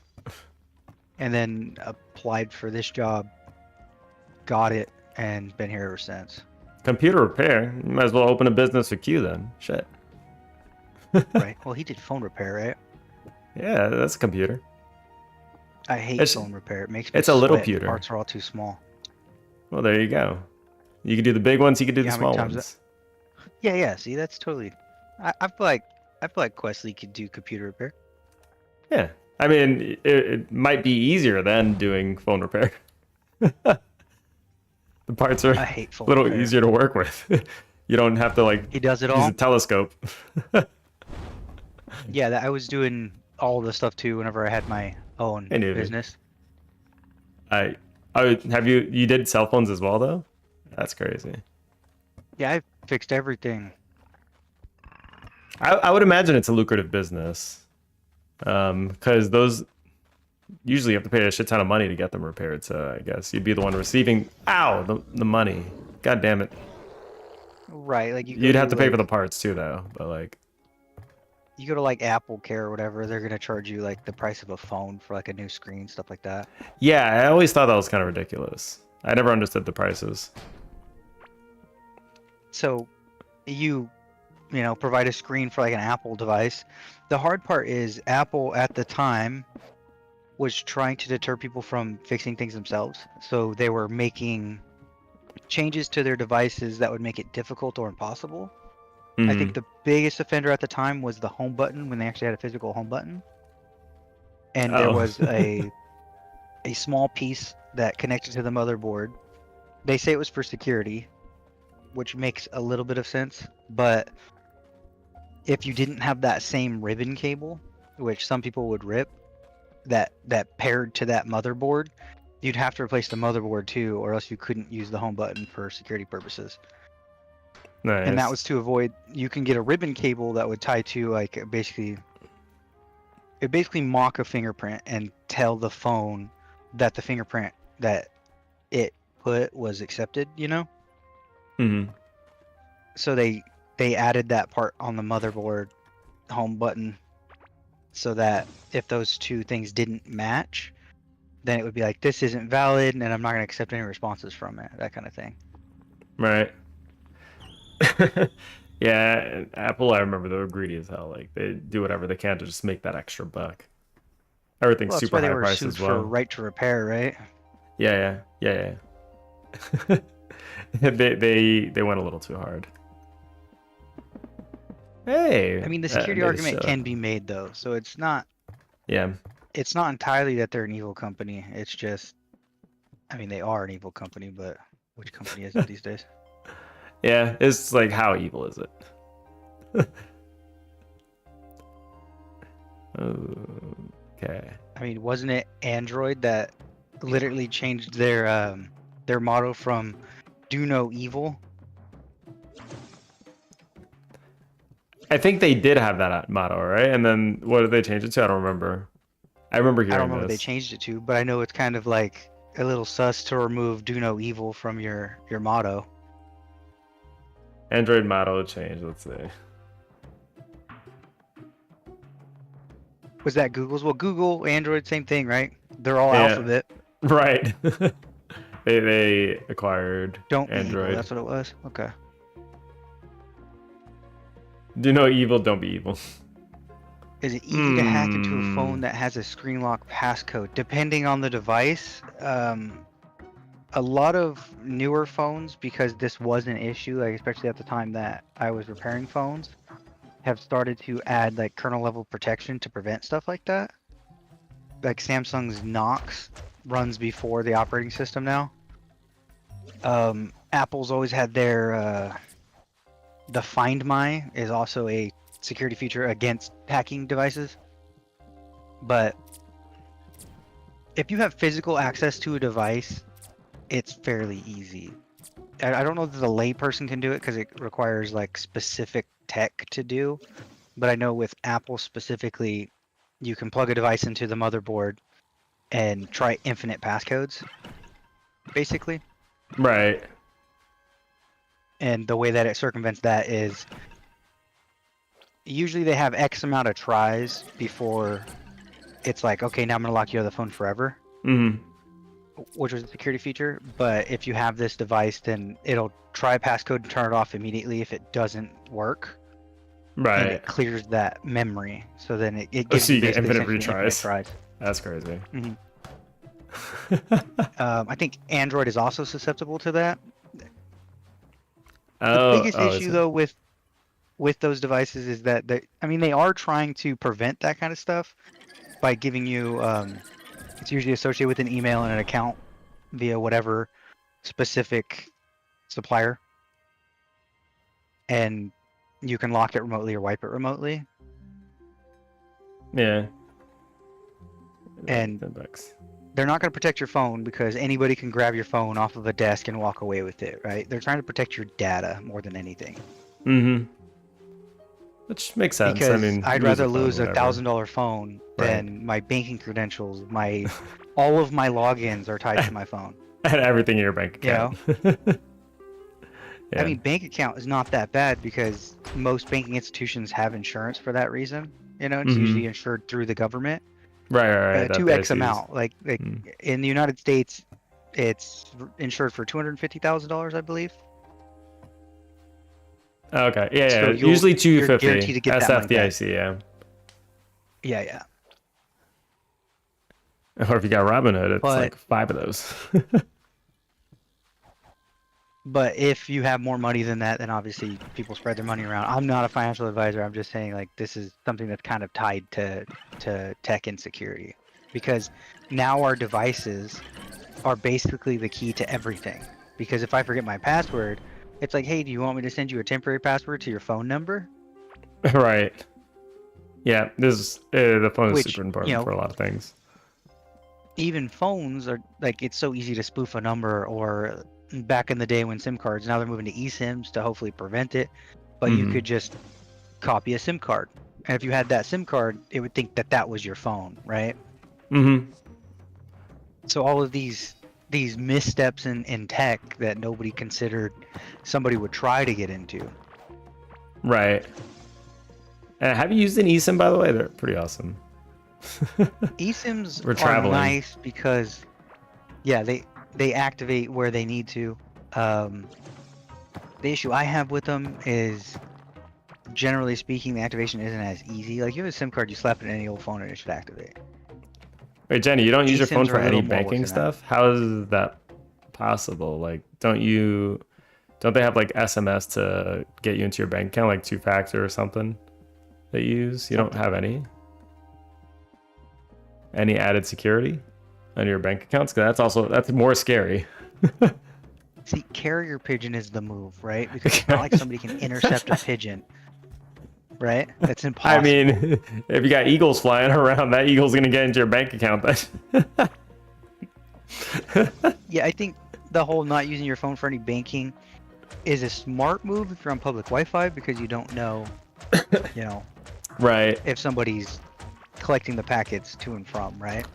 C: and then applied for this job, got it, and been here ever since.
A: Computer repair. You might as well open a business for Q then. Shit.
C: Right? Well, he did phone repair, right?
A: Yeah, that's a computer.
C: I hate
A: It's-
C: phone repair. It makes me
A: it's a little
C: sweat. The
A: pewter.
C: parts are all too small.
A: Well, there you go. You can do the big ones. You can do the
C: Yeah, how many
A: small
C: times
A: ones.
C: Yeah. See, that's totally. I feel like Questley could do computer repair.
A: Yeah. I mean, it might be easier than doing phone repair. The parts are
C: I
A: a
C: hate phone
A: little
C: repair.
A: easier to work with. You don't have to like
C: He does it
A: use
C: all.
A: a telescope.
C: Yeah, I was doing all the stuff too whenever I had my own
A: Hey, newbie.
C: business.
A: I have you did cell phones as well though? That's crazy.
C: Yeah, I fixed everything.
A: I would imagine it's a lucrative business. Because those usually you have to pay a shit ton of money to get them repaired. So I guess you'd be the one receiving the money. God damn it.
C: Right, like
A: You'd have to pay for the parts too though. But like
C: you go to like Apple Care or whatever, they're gonna charge you like the price of a phone for like a new screen, stuff like that.
A: yeah, I always thought that was kind of ridiculous. I never understood the prices.
C: So you provide a screen for like an Apple device. The hard part is Apple at the time was trying to deter people from fixing things themselves. So they were making changes to their devices that would make it difficult or impossible. I
A: Mhm.
C: think the biggest offender at the time was the home button when they actually had a physical home button. And there
A: Oh.
C: was a small piece that connected to the motherboard. They say it was for security, which makes a little bit of sense, but if you didn't have that same ribbon cable, which some people would rip, that paired to that motherboard, you'd have to replace the motherboard too, or else you couldn't use the home button for security purposes.
A: Nice.
C: And that was to avoid. You can get a ribbon cable that would tie to like it basically mock a fingerprint and tell the phone that the fingerprint that it put was accepted.
A: Mhm.
C: So they added that part on the motherboard home button so that if those two things didn't match, then it would be like, this isn't valid and I'm not going to accept any responses from it, that kind of thing.
A: Right. Yeah, and Apple, I remember they were greedy as hell. Like they do whatever they can to just make that extra buck. Everything's
C: Well, that's
A: super
C: why they
A: high
C: were
A: price
C: sued
A: as
C: for
A: well.
C: right to repair, right?
A: Yeah. They went a little too hard. Hey.
C: I mean, the
A: that
C: security
A: made us
C: argument
A: shook.
C: can be made though, so it's not
A: Yeah.
C: entirely that they're an evil company. It's just, I mean, they are an evil company, but which company is it these days?
A: Yeah. It's like, how evil is it? Okay.
C: I mean, wasn't it Android that literally changed their motto from "Do no evil"?
A: I think they did have that motto, right? And then what did they change it to? I don't remember. I remember hearing
C: I don't remember what they
A: this.
C: changed it to, but I know it's kind of like a little sus to remove "Do no evil" from your motto.
A: Android motto change. Let's see.
C: Was that Google's? Well, Google, Android, same thing, right? They're all
A: Yeah.
C: alphabet.
A: Right. they acquired
C: Don't be evil.
A: Android.
C: That's what it was. Okay.
A: Do no evil, don't be evil.
C: Is it easy to hack into a phone that has a screen lock passcode? Depending on the device, a lot of newer phones, because this was an issue, like especially at the time that I was repairing phones, have started to add like kernel level protection to prevent stuff like that. Like Samsung's Knox runs before the operating system now. Apple's always had their the Find My is also a security feature against hacking devices. But if you have physical access to a device, it's fairly easy. I don't know that the layperson can do it because it requires like specific tech to do. But I know with Apple specifically, you can plug a device into the motherboard and try infinite passcodes, basically.
A: Right.
C: And the way that it circumvents that is usually they have X amount of tries before it's like, okay, now I'm going to lock you out of the phone forever, which was a security feature. But if you have this device, then it'll try passcode and turn it off immediately if it doesn't work.
A: Right.
C: And it clears that memory. So then it
A: Oh,
C: gives
A: so you get
C: basically
A: infinite
C: essentially
A: retries.
C: tries.
A: That's crazy.
C: I think Android is also susceptible to that. The biggest
A: is
C: issue
A: it?
C: though with those devices is that they are trying to prevent that kind of stuff by giving you it's usually associated with an email and an account via whatever specific supplier, and you can lock it remotely or wipe it remotely.
A: Yeah.
C: And
A: $10.
C: they're not going to protect your phone because anybody can grab your phone off of a desk and walk away with it, right? They're trying to protect your data more than anything.
A: Which makes sense.
C: Because
A: I mean,
C: I'd
A: lose
C: rather
A: a phone,
C: lose
A: whatever.
C: $1,000 phone than my banking credentials. All of my logins are tied to my phone.
A: And everything in your bank account. Yeah.
C: I mean, bank account is not that bad because most banking institutions have insurance for that reason. It's usually insured through the government.
A: right.
C: To X amount. Like
A: Mm.
C: in the United States, it's insured for $250,000, I believe.
A: Okay. Yeah.
C: So
A: Usually
C: you're
A: 250.
C: guaranteed to get
A: That's
C: that money back.
A: FDIC. Yeah.
C: Yeah.
A: Or if you got Robinhood, it's
C: But-
A: like 5 of those.
C: But if you have more money than that, then obviously people spread their money around. I'm not a financial advisor. I'm just saying like this is something that's kind of tied to tech and security, because now our devices are basically the key to everything. Because if I forget my password, it's like, hey, do you want me to send you a temporary password to your phone number?
A: Right. Yeah. The phone is
C: Which,
A: super important for a lot of things.
C: Even phones are like, it's so easy to spoof a number, or back in the day when SIM cards, now they're moving to eSIMs to hopefully prevent it, but you could just copy a SIM card. And if you had that SIM card, it would think that that was your phone, right? So all of these missteps in tech that nobody considered somebody would try to get into.
A: Right. Have you used an eSIM, by the way? They're pretty awesome.
C: eSIMs
A: We're
C: are
A: traveling.
C: nice because, yeah, they activate where they need to. The issue I have with them is, generally speaking, the activation isn't as easy. Like, you have a SIM card, you slap it in any old phone and it should activate.
A: Wait, Jenny, you don't use your phone
C: eSIMs
A: for
C: are a
A: any
C: little more work
A: banking
C: than that.
A: stuff? How is that possible? Like, don't they have like SMS to get you into your bank account, like 2-factor or something that you use? You don't have any added security on your bank accounts? 'Cause that's more scary.
C: See, carrier pigeon is the move, right? Because it's not like somebody can intercept a pigeon, right? That's impossible.
A: I mean, if you got eagles flying around, that eagle's gonna get into your bank account. Then.
C: Yeah, I think the whole not using your phone for any banking is a smart move if you're on public Wi-Fi, because you don't know,
A: Right.
C: if somebody's collecting the packets to and from, right?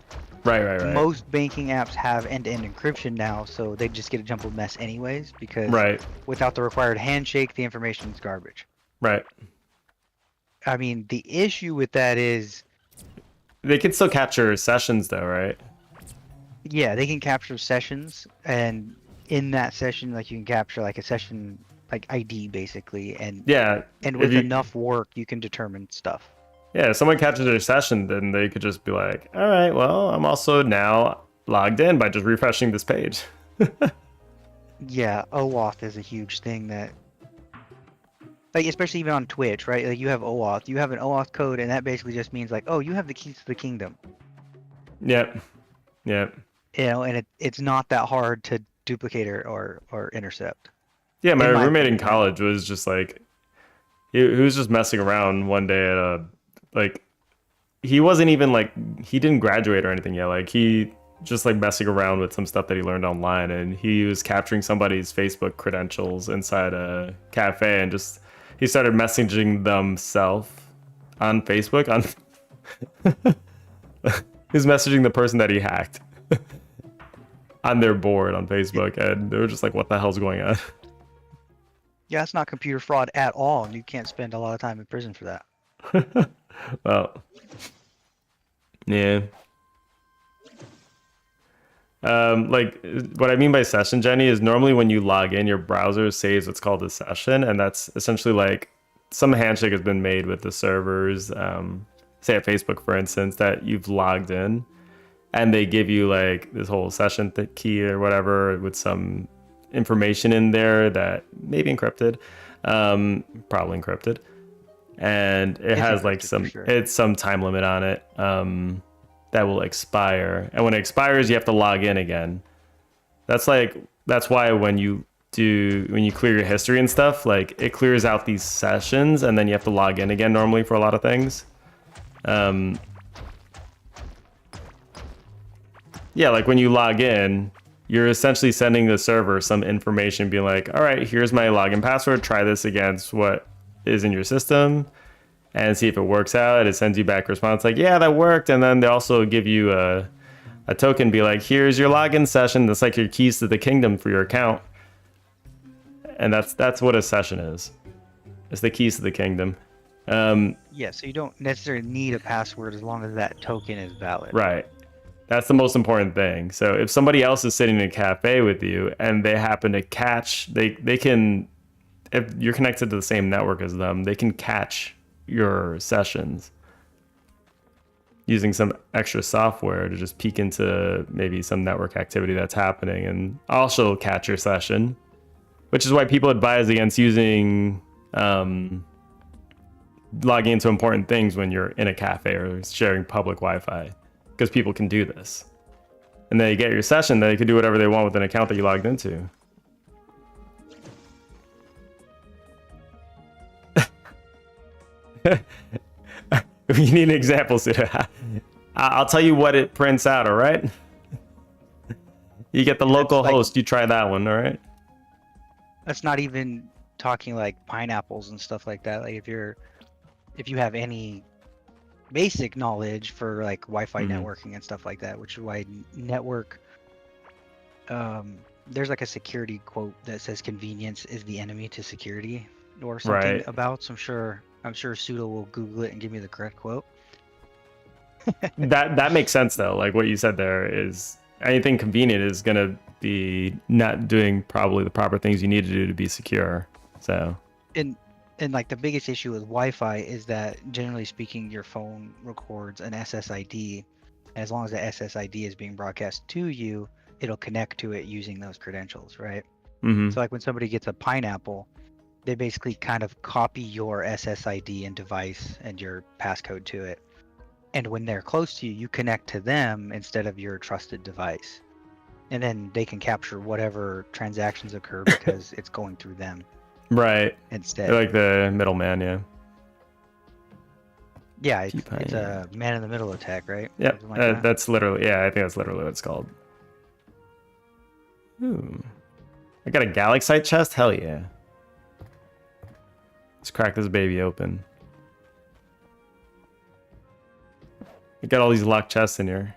A: Right.
C: Most banking apps have end-to-end encryption now, so they just get a jumbled mess anyways, because
A: Right.
C: without the required handshake, the information is garbage.
A: Right.
C: I mean, the issue with that is,
A: They can still capture sessions, though, right?
C: yeah, they can capture sessions, and in that session, like, you can capture like a session like ID basically, and
A: Yeah.
C: and
A: if
C: with
A: you-
C: enough work, you can determine stuff.
A: Yeah, if someone captures their session, then they could just be like, all right, well, I'm also now logged in by just refreshing this page.
C: Yeah, OAuth is a huge thing that Like especially even on Twitch, right? Like you have OAuth, you have an OAuth code, and that basically just means like, oh, you have the keys to the kingdom,
A: Yep. Yep.
C: you know, and it's not that hard to duplicate or intercept.
A: Yeah, my
C: In my
A: roommate in
C: opinion, right?
A: college was just like he was just messing around one day at a like he wasn't even like he didn't graduate or anything yet. Like he just like messing around with some stuff that he learned online, and he was capturing somebody's Facebook credentials inside a cafe, and just he started messaging themselves on Facebook on he was messaging the person that he hacked on their board on Facebook, and they were just like, what the hell's going on?
C: Yeah, it's not computer fraud at all, and you can't spend a lot of time in prison for that.
A: Well, yeah. Like what I mean by session, Jenny, is normally when you log in, your browser saves what's called a session, and that's essentially like some handshake has been made with the servers, say at Facebook, for instance, that you've logged in, and they give you like this whole session key or whatever with some information in there that may be encrypted, probably encrypted, and it
C: It's
A: has like
C: encrypted for
A: some
C: sure.
A: it's some time limit on it. That will expire, and when it expires you have to log in again. That's why when you clear your history and stuff, like it clears out these sessions and then you have to log in again normally for a lot of things. Yeah, like when you log in, you're essentially sending the server some information being like, all right, here's my login password, try this against what is in your system and see if it works out. It sends you back a response like, yeah, that worked. And then they also give you a token, be like, here's your login session. That's like your keys to the kingdom for your account. And that's what a session is. It's the keys to the kingdom.
C: Yeah, so you don't necessarily need a password as long as that token is valid.
A: Right. That's the most important thing. So if somebody else is sitting in a cafe with you and they happen to catch, they can, if you're connected to the same network as them, they can catch your sessions using some extra software to just peek into maybe some network activity that's happening and also catch your session, which is why people advise against using logging into important things when you're in a cafe or sharing public Wi-Fi, because people can do this. And then you get your session, they can do whatever they want with an account that you logged into. You need an example, Suda. I'll tell you what it prints out, all right? You get the local
C: like-
A: host, you try that one, all right?
C: That's not even talking like pineapples and stuff like that. Like if you have any basic knowledge for like Wi-Fi
A: Mhm.
C: networking and stuff like that, which is why network there's like a security quote that says convenience is the enemy to security or something
A: Right.
C: about. So I'm sure Sudo will Google it and give me the correct quote.
A: That makes sense though. Like what you said there is anything convenient is gonna be not doing probably the proper things you need to do to be secure. So
C: And like the biggest issue with Wi-Fi is that generally speaking, your phone records an SSID. And as long as the SSID is being broadcast to you, it'll connect to it using those credentials, right?
A: mhm.
C: So like when somebody gets a pineapple, they basically kind of copy your SSID and device and your passcode to it. And when they're close to you, you connect to them instead of your trusted device. And then they can capture whatever transactions occur because it's going through them
A: Right.
C: instead.
A: They're like the middleman, yeah.
C: Yeah, it's
A: Keypine.
C: a man in the middle attack, right?
A: Yep.
C: Something like that.
A: That's literally, yeah, I think that's literally what it's called. Ooh. I got a Galaxite chest? Hell yeah. Let's crack this baby open. I got all these locked chests in here.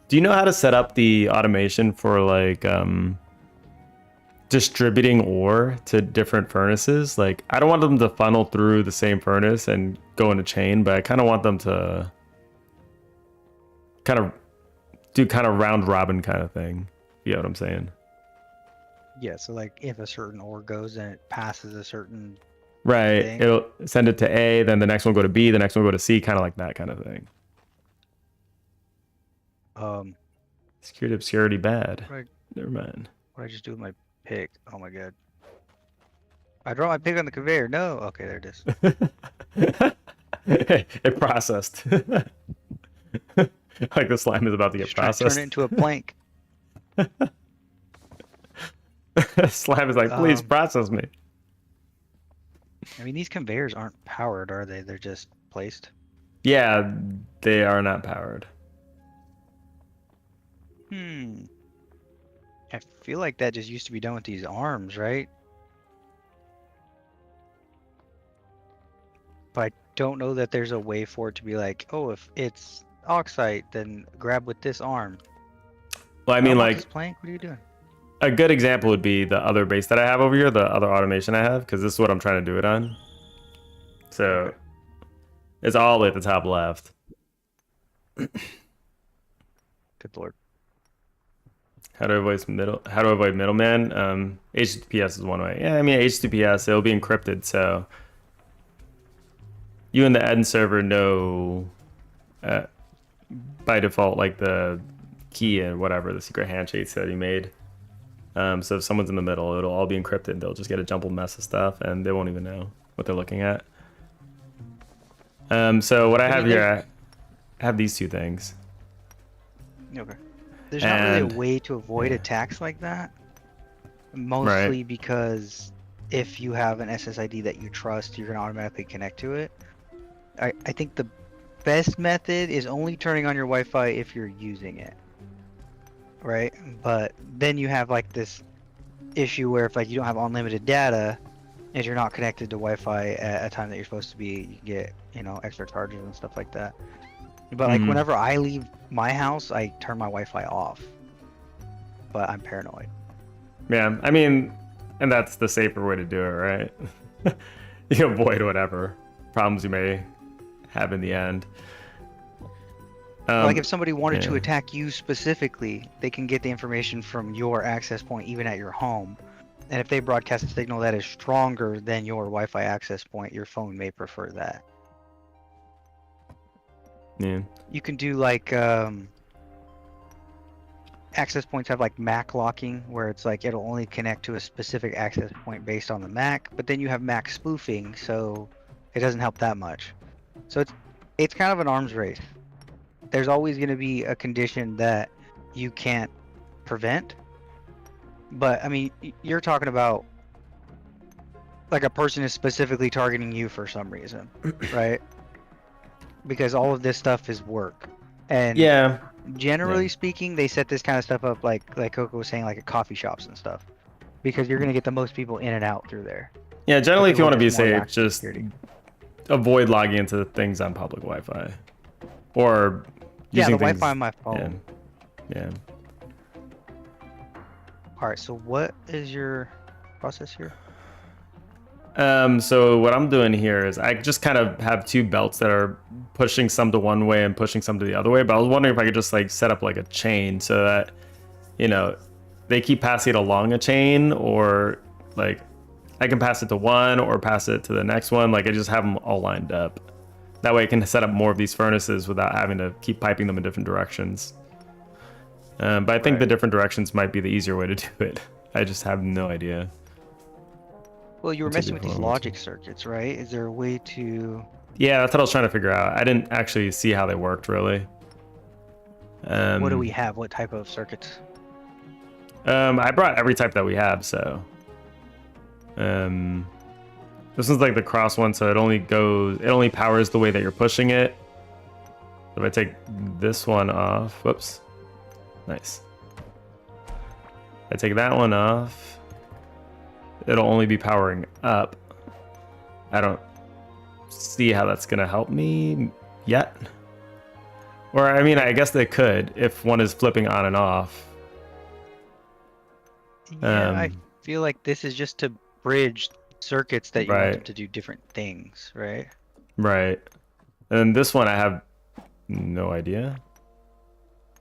A: Do you know how to set up the automation for like distributing ore to different furnaces? Like I don't want them to funnel through the same furnace and go in a chain, but I kind of want them to kind of do kind of round robin kind of thing. You know what I'm saying?
C: Yeah, so like if a certain ore goes and it passes a certain
A: Right.
C: thing.
A: It'll send it to A, then the next one go to B, the next one go to C, kind of like that kind of thing.
C: What
A: Security obscurity bad.
C: Right.
A: Never mind.
C: did I just do with my pick? Oh my god. I dropped my pig on the conveyor. No. Okay, there it is.
A: It processed. Like the slime is about to get
C: Just trying to turn
A: processed.
C: it into a plank.
A: Slime is like, please process me.
C: I mean, these conveyors aren't powered, are they? They're just placed.
A: Yeah, they are not powered.
C: I feel like that just used to be done with these arms, right? But I don't know that there's a way for it to be like, oh, if it's oxide, then grab with this arm.
A: Well, I mean,
C: Unlock
A: like,
C: this plank? What are you doing?
A: a good example would be the other base that I have over here, the other automation I have, because this is what I'm trying to do it on. So it's all the way at the top left.
C: Good lord.
A: How to avoid middleman? HTTPS is one way. Yeah, I mean HTTPS, it'll be encrypted, so you and the end server know by default like the key and whatever the secret handshakes that you made. So if someone's in the middle, it'll all be encrypted. They'll just get a jumbled mess of stuff, and they won't even know what they're looking at. So what I have here, I have these two things.
C: Okay. There's not really
A: And-
C: a way to avoid attacks like that. Mostly because if you have an SSID that you trust, you're going to automatically connect to it. I think the best method is only turning on your Wi-Fi if you're using it. Right? But then you have like this issue where if like you don't have unlimited data, if you're not connected to Wi-Fi at a time that you're supposed to be, you get, you know, extra charges and stuff like that. But like whenever I leave my house, I turn my Wi-Fi off. But I'm paranoid.
A: Yeah, I mean, and that's the safer way to do it, right? You avoid whatever problems you may have in the end.
C: Like if somebody wanted to
A: yeah.
C: attack you specifically, they can get the information from your access point even at your home. And if they broadcast a signal that is stronger than your Wi-Fi access point, your phone may prefer that.
A: Yeah.
C: You can do like access points have like MAC locking, where it's like it'll only connect to a specific access point based on the MAC, but then you have MAC spoofing, so it doesn't help that much. So it's kind of an arms race. There's always going to be a condition that you can't prevent. But I mean, you're talking about like a person is specifically targeting you for some reason, right? Because all of this stuff is work. And
A: Yeah.
C: generally speaking, they set this kind of stuff up like Coco was saying, like at coffee shops and stuff, because you're going to get the most people in and out through there.
A: Yeah, generally, if you want to be
C: There's more
A: safe,
C: lax
A: just
C: security.
A: avoid logging into things on public Wi-Fi. Or
C: Yeah,
A: using
C: the
A: things...
C: Wi-Fi on my phone.
A: Yeah.
C: All right, so what is your process here?
A: So what I'm doing here is I just kind of have two belts that are pushing some to one way and pushing some to the other way. But I was wondering if I could just like set up like a chain so that, you know, they keep passing it along a chain, or like I can pass it to one or pass it to the next one. Like I just have them all lined up. That way I can set up more of these furnaces without having to keep piping them in different directions. But I think the different directions might be the easier way to do it. I just have no idea.
C: Well, you were
A: That's a
C: messing with these
A: different one.
C: logic circuits, right? Is there a way to...
A: Yeah, that's what I was trying to figure out. I didn't actually see how they worked, really.
C: what do we have? What type of circuits?
A: I brought every type that we have, so... this one's like the cross one, so it only powers the way that you're pushing it. If I take this one off... Whoops. Nice. I take that one off. It'll only be powering up. I don't see how that's gonna help me yet. Or I mean, I guess they could if one is flipping on and off.
C: Yeah, I feel like this is just to bridge circuits that you want them
A: Right.
C: to do different things, right?
A: Right. And this one I have no idea.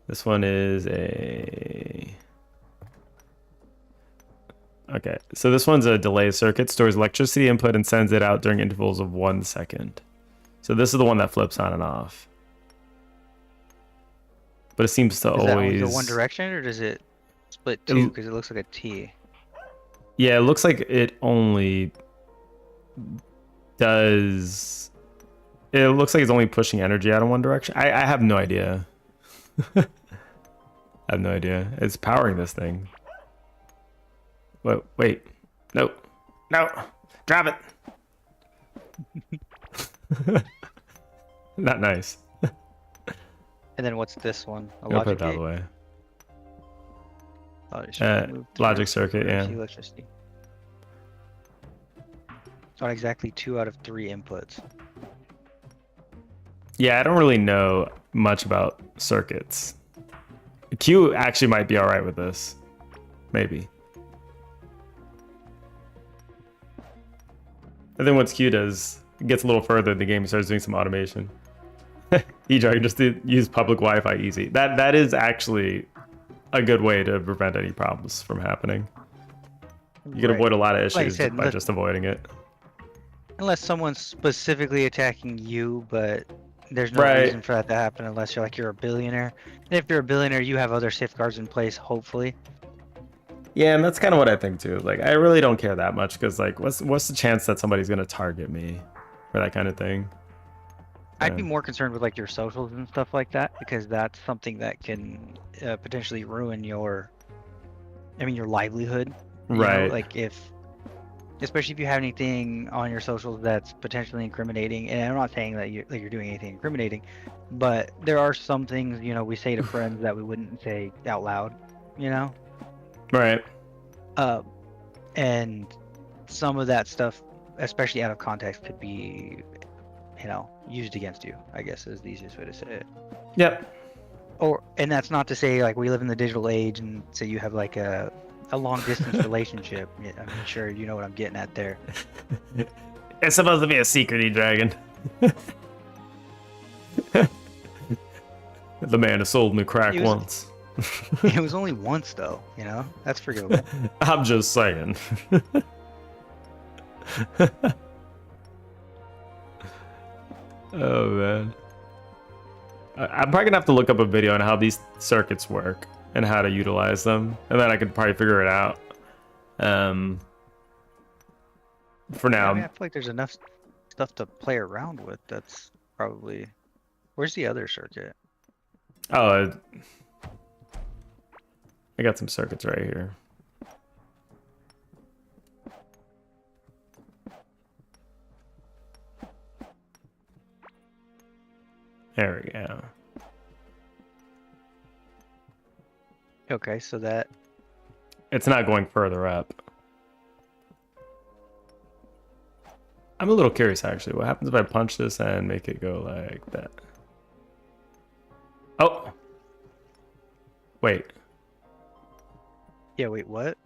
A: This one is a... Okay, so this one's a delay circuit, stores electricity input and sends it out during intervals of 1 second. So this is the one that flips on and off. But it seems to
C: Does that only
A: always...
C: go one direction, or does it split
A: It-
C: two? Because it looks like a T.
A: Yeah, it looks like it only does. It looks like it's only pushing energy out in one direction. I have no idea. I have no idea. It's powering this thing. Wait. No. Drop it. Not nice.
C: And then what's this one? A
A: I'm gonna put
C: logic
A: it that
C: gate?
A: way.
C: Oh, it should move to
A: Logic circuit, yeah.
C: electricity. Not exactly 2 out of 3 inputs.
A: Yeah, I don't really know much about circuits. Q actually might be all right with this. Maybe. And then once Q does, it gets a little further in the game, starts doing some automation. E-Dragon just use public Wi-Fi easy. That is actually a good way to prevent any problems from happening. You can
C: Right.
A: avoid a lot of
C: Like I
A: issues
C: said,
A: by
C: look-
A: just avoiding it.
C: Unless someone's specifically attacking you, but there's no
A: Right.
C: reason for that to happen unless you're a billionaire. And if you're a billionaire, you have other safeguards in place, hopefully.
A: Yeah, and that's kind of what I think too. Like, I really don't care that much because, like, what's the chance that somebody's gonna target me for that kind of thing?
C: I'd be
A: Yeah.
C: more concerned with like your socials and stuff like that because that's something that can potentially ruin your livelihood. You know,
A: Right.
C: like especially if you have anything on your socials that's potentially incriminating. And I'm not saying that you're doing anything incriminating, but there are some things we say to friends that we wouldn't say out loud.
A: Right.
C: And some of that stuff, especially out of context, could be used against you, I guess is the easiest way to say it.
A: Yep.
C: And that's not to say like we live in the digital age and say you have like a long distance relationship. Yeah, I'm sure you know what I'm getting at there.
A: It's supposed to be a secret, E-Dragon. The man who sold me crack
C: He was-
A: once.
C: It was only once though, that's forgivable.
A: I'm just saying. Oh man. I'm probably gonna have to look up a video on how these circuits work and how to utilize them, and then I could probably figure it out. For now,
C: I mean, I feel like there's enough stuff to play around with. That's probably. Where's the other circuit?
A: oh, I got some circuits right here. There we go.
C: Okay, so that
A: It's not going further up. I'm a little curious actually. What happens if I punch this and make it go like that? Oh! Wait.
C: Yeah, wait, what?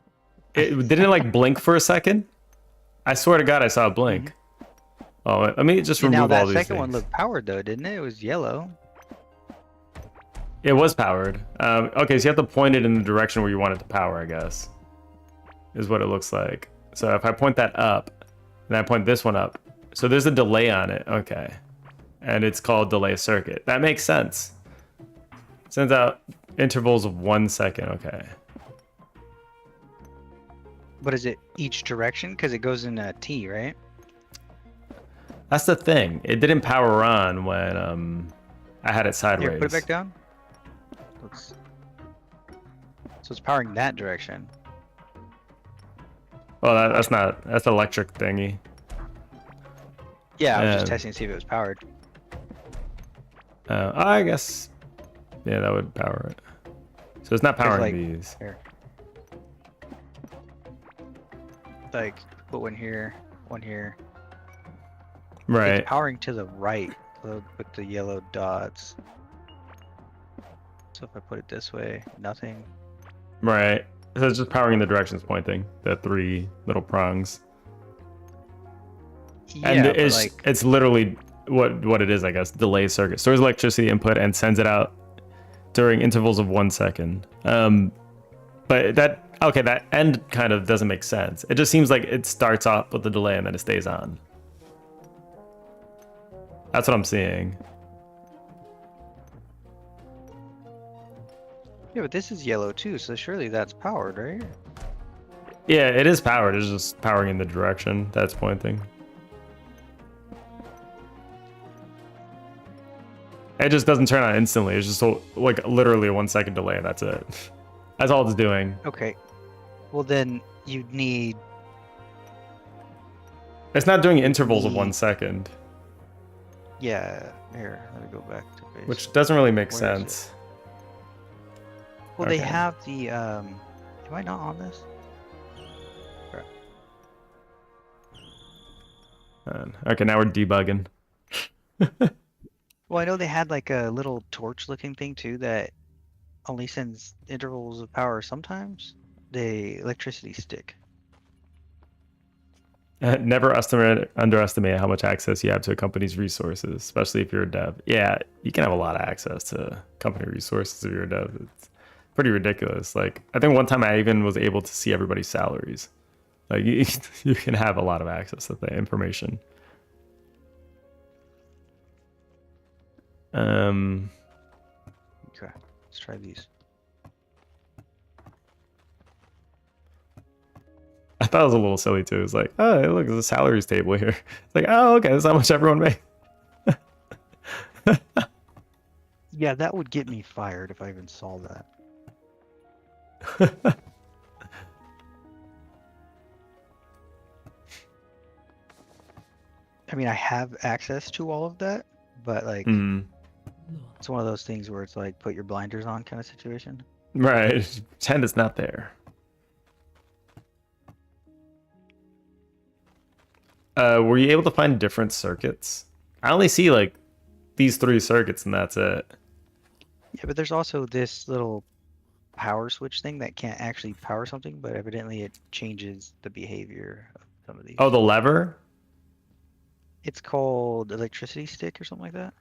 A: Didn't it like blink for a second? I swear to God I saw it blink. Oh, let me just
C: Yeah, now
A: remove all
C: that
A: these
C: second
A: things.
C: one looked powered though, didn't it? It was yellow.
A: It was powered. Okay, so you have to point it in the direction where you want it to power, I guess. Is what it looks like. So if I point that up, and I point this one up, so there's a delay on it. Okay. And it's called delay circuit. That makes sense. Sends out intervals of 1 second. Okay.
C: But is it each direction? Because it goes in a T, right?
A: That's the thing. It didn't power on when I had it sideways.
C: Here, put it back down. Let's... So it's powering that direction.
A: Well, that's electric thingy.
C: Yeah, I was just
A: Um,
C: testing to see if it was powered.
A: I guess, yeah, that would power it. So it's not powering
C: like-
A: these.
C: Here. Like, put one here, one here.
A: Right.
C: It's powering to the right with the yellow dots. So if I put it this way, nothing.
A: Right. So it's just powering in the directions pointing. The 3 little prongs.
C: Yeah,
A: And
C: but
A: it's
C: like,
A: it's literally what it is, I guess. Delay circuit. Stores electricity input and sends it out during intervals of 1 second. But that end kind of doesn't make sense. It just seems like it starts off with the delay and then it stays on. That's what I'm seeing.
C: yeah, but this is yellow too, so surely that's powered, right?
A: Yeah, it is powered. It's just powering in the direction that's pointing. It just doesn't turn on instantly. It's just like literally a 1 second delay. That's it. That's all it's doing.
C: Okay. Well, then you'd need.
A: It's not doing intervals of 1 second,
C: Yeah. Here, let me go back to base.
A: which doesn't really make
C: Where is
A: sense.
C: Well, they
A: okay.
C: have the. Am I not on this?
A: Okay, now we're debugging.
C: Well, I know they had like a little torch-looking thing too that only sends intervals of power sometimes. The electricity stick.
A: Never underestimate how much access you have to a company's resources, especially if you're a dev. Yeah, you can have a lot of access to company resources if you're a dev. It's pretty ridiculous. Like, I think one time I even was able to see everybody's salaries. Like, you can have a lot of access to the information.
C: Okay, let's try these.
A: I thought it was a little silly too. It's like, oh, look, there's a salaries table here. It's like, oh, okay, that's how much everyone makes.
C: Yeah, that would get me fired if I even saw that. I mean, I have access to all of that, but like, it's one of those things where it's like put your blinders on kind of situation.
A: Right. Pretend it's not there. Were you able to find different circuits? I only see like these 3 circuits and that's it.
C: Yeah, but there's also this little power switch thing that can't actually power something, but evidently it changes the behavior of some of these.
A: Oh, the lever?
C: It's called electricity stick or something like that.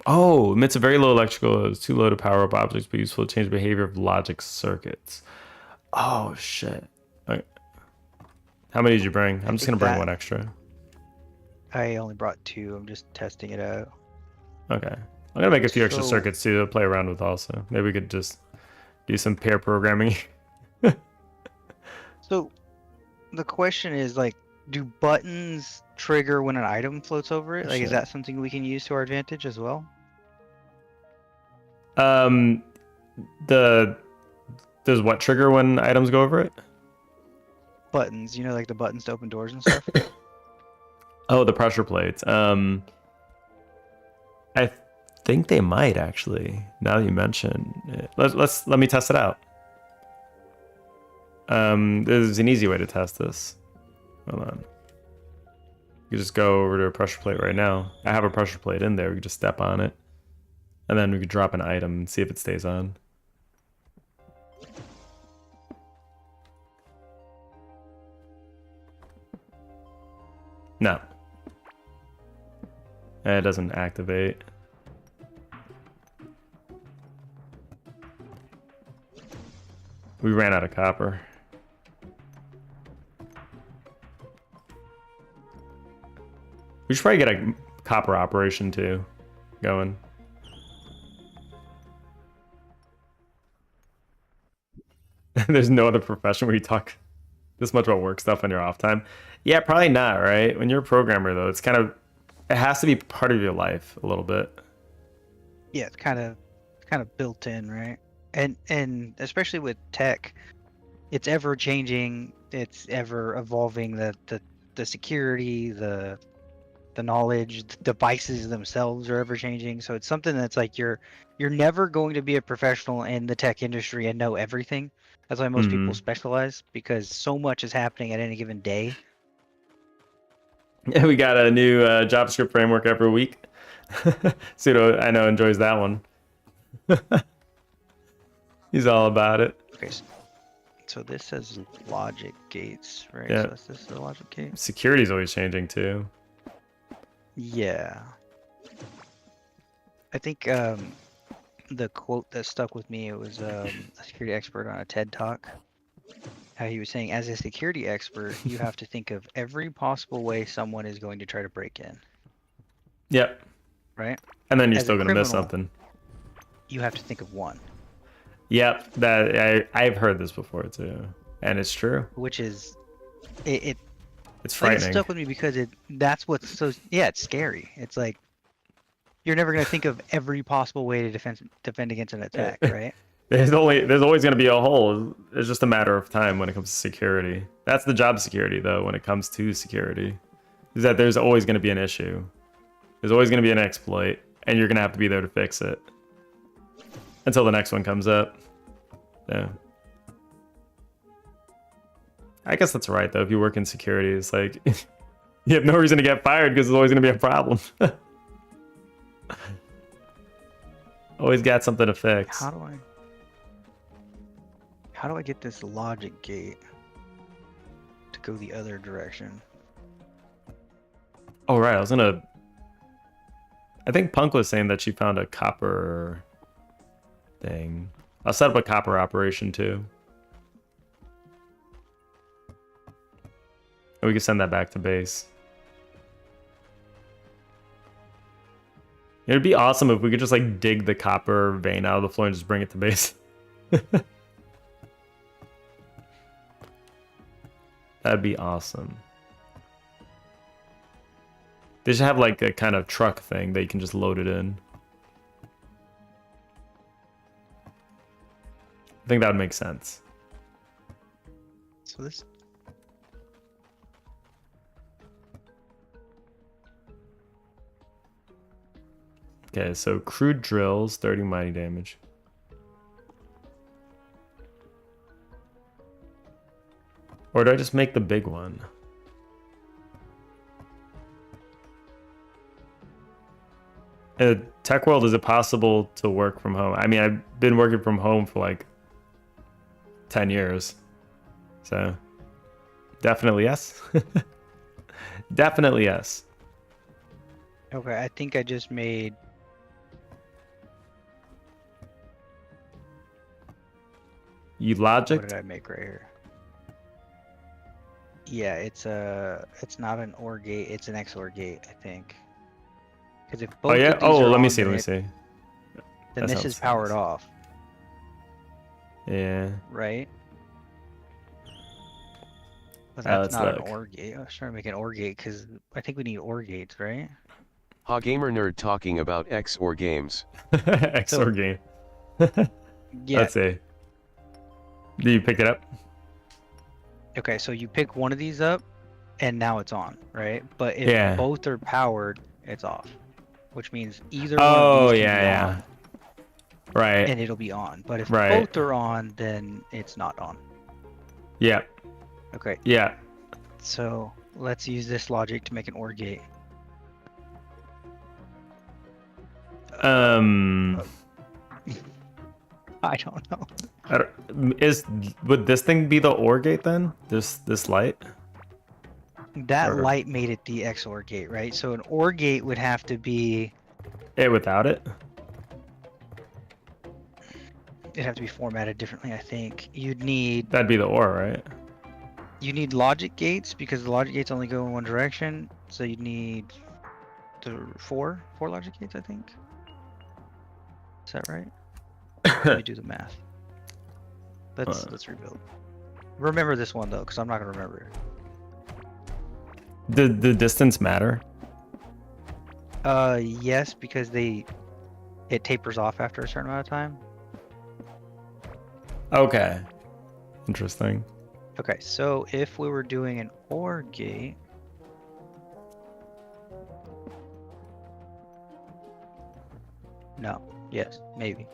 A: Oh, emits a very low electrical. It's too low to power up objects, but useful to change the behavior of logic circuits. Oh, shit. Okay. How many did you bring? I'm just going to bring 1 extra.
C: I only brought 2. I'm just testing it out.
A: Okay. I'm going to make a few extra
C: So-
A: circuits too to play around with also. Maybe we could just do some pair programming.
C: So the question is like, do buttons trigger when an item floats over it? Like, is
A: Shit.
C: that something we can use to our advantage as well?
A: Does what trigger when items go over it?
C: Buttons, you know, like the buttons to open doors and stuff.
A: Oh, the pressure plates. I think they might actually. Now that you mention it. Let me test it out. There's an easy way to test this. Hold on. You just go over to a pressure plate right now. I have a pressure plate in there. We could just step on it, and then we could drop an item and see if it stays on. No. It doesn't activate. We ran out of copper. We should probably get a copper operation too going. There's no other profession where you talk this much about work stuff on your off time. Yeah, probably not, right? When you're a programmer though, it's kind of, it has to be part of your life a little bit.
C: Yeah, it's kind of built in, right? And especially with tech, it's ever changing, it's ever evolving. The security, the knowledge, the devices themselves are ever changing. So it's something that's like you're never going to be a professional in the tech industry and know everything. That's why most people specialize, because so much is happening at any given day.
A: Yeah, we got a new JavaScript framework every week. Sudo, I know, enjoys that one. He's all about it.
C: Okay, so this says logic gates, right?
A: Yeah.
C: So is this the logic gate?
A: Security's always changing too.
C: Yeah. I think the quote that stuck with me, it was a security expert on a TED Talk. How he was saying, as a security expert, you have to think of every possible way someone is going to try to break in,
A: Yep.
C: right?
A: And then you're
C: As a
A: still gonna miss
C: criminal,
A: something.
C: You have to think of one,
A: Yep. That I've heard this before too, and it's true.
C: which is it
A: It's
C: like, it
A: frightening.
C: stuck with me because that's what's so, yeah, it's scary. It's like You're never gonna think of every possible way to defend against an attack, right?
A: There's always going to be a hole. It's just a matter of time when it comes to security. That's the job security, though. When it comes to security, is that there's always going to be an issue. There's always going to be an exploit, and you're going to have to be there to fix it until the next one comes up. Yeah. I guess that's right, though. If you work in security, it's like you have no reason to get fired because there's always going to be a problem. Always got something to fix.
C: How do I get this logic gate to go the other direction?
A: Oh, right. I think Punk was saying that she found a copper thing. I'll set up a copper operation too. And we can send that back to base. It'd be awesome if we could just like dig the copper vein out of the floor and just bring it to base. That'd be awesome. They should have like a kind of truck thing that you can just load it in. I think that would make sense.
C: So this.
A: Okay, so crude drills, 30 mighty damage. Or do I just make the big one? In Tech World, is it possible to work from home? I mean, I've been working from home for like 10 years. So, definitely yes. Definitely yes.
C: Okay, I think I just made.
A: You
C: What
A: logic?
C: did I make right here? Yeah, it's not an OR gate, it's an XOR gate, I think. Because if both
A: Oh yeah.
C: of these
A: Oh,
C: are
A: let me
C: on,
A: see.
C: then
A: Let me see.
C: then
A: That
C: this
A: sounds
C: is powered
A: nice.
C: off,
A: Yeah.
C: right? But
A: Let's
C: that's not
A: look.
C: an OR gate. I was trying to make an OR gate because I think we need OR gates, right?
E: Gamer Nerd talking about XOR games.
A: XOR game.
C: Yeah.
A: Let's see. Do you pick it up?
C: Okay, so you pick one of these up, and now it's on, right? But if
A: Yeah.
C: both are powered, it's off, which means either one
A: Oh
C: of these can
A: yeah,
C: be
A: yeah.
C: on,
A: Right.
C: and it'll be on. But if
A: Right.
C: both are on, then it's not on.
A: Yeah.
C: Okay,
A: Yeah.
C: so let's use this logic to make an OR gate. I don't know.
A: Would this thing be the OR gate then? This light?
C: That
A: Or-
C: light made it the XOR gate, right? So an OR gate would have to be,
A: Without it?
C: it'd have to be formatted differently, I think. You'd need
A: That'd be the OR, right?
C: logic gates because the logic gates only go in one direction. So you'd need four logic gates, I think. Is that right? Let me do the math. Let's rebuild. Remember this one though, because I'm not gonna remember it.
A: The distance matter?
C: Yes, because it tapers off after a certain amount of time.
A: Okay. Interesting.
C: Okay, so if we were doing an OR gate, no, yes, maybe,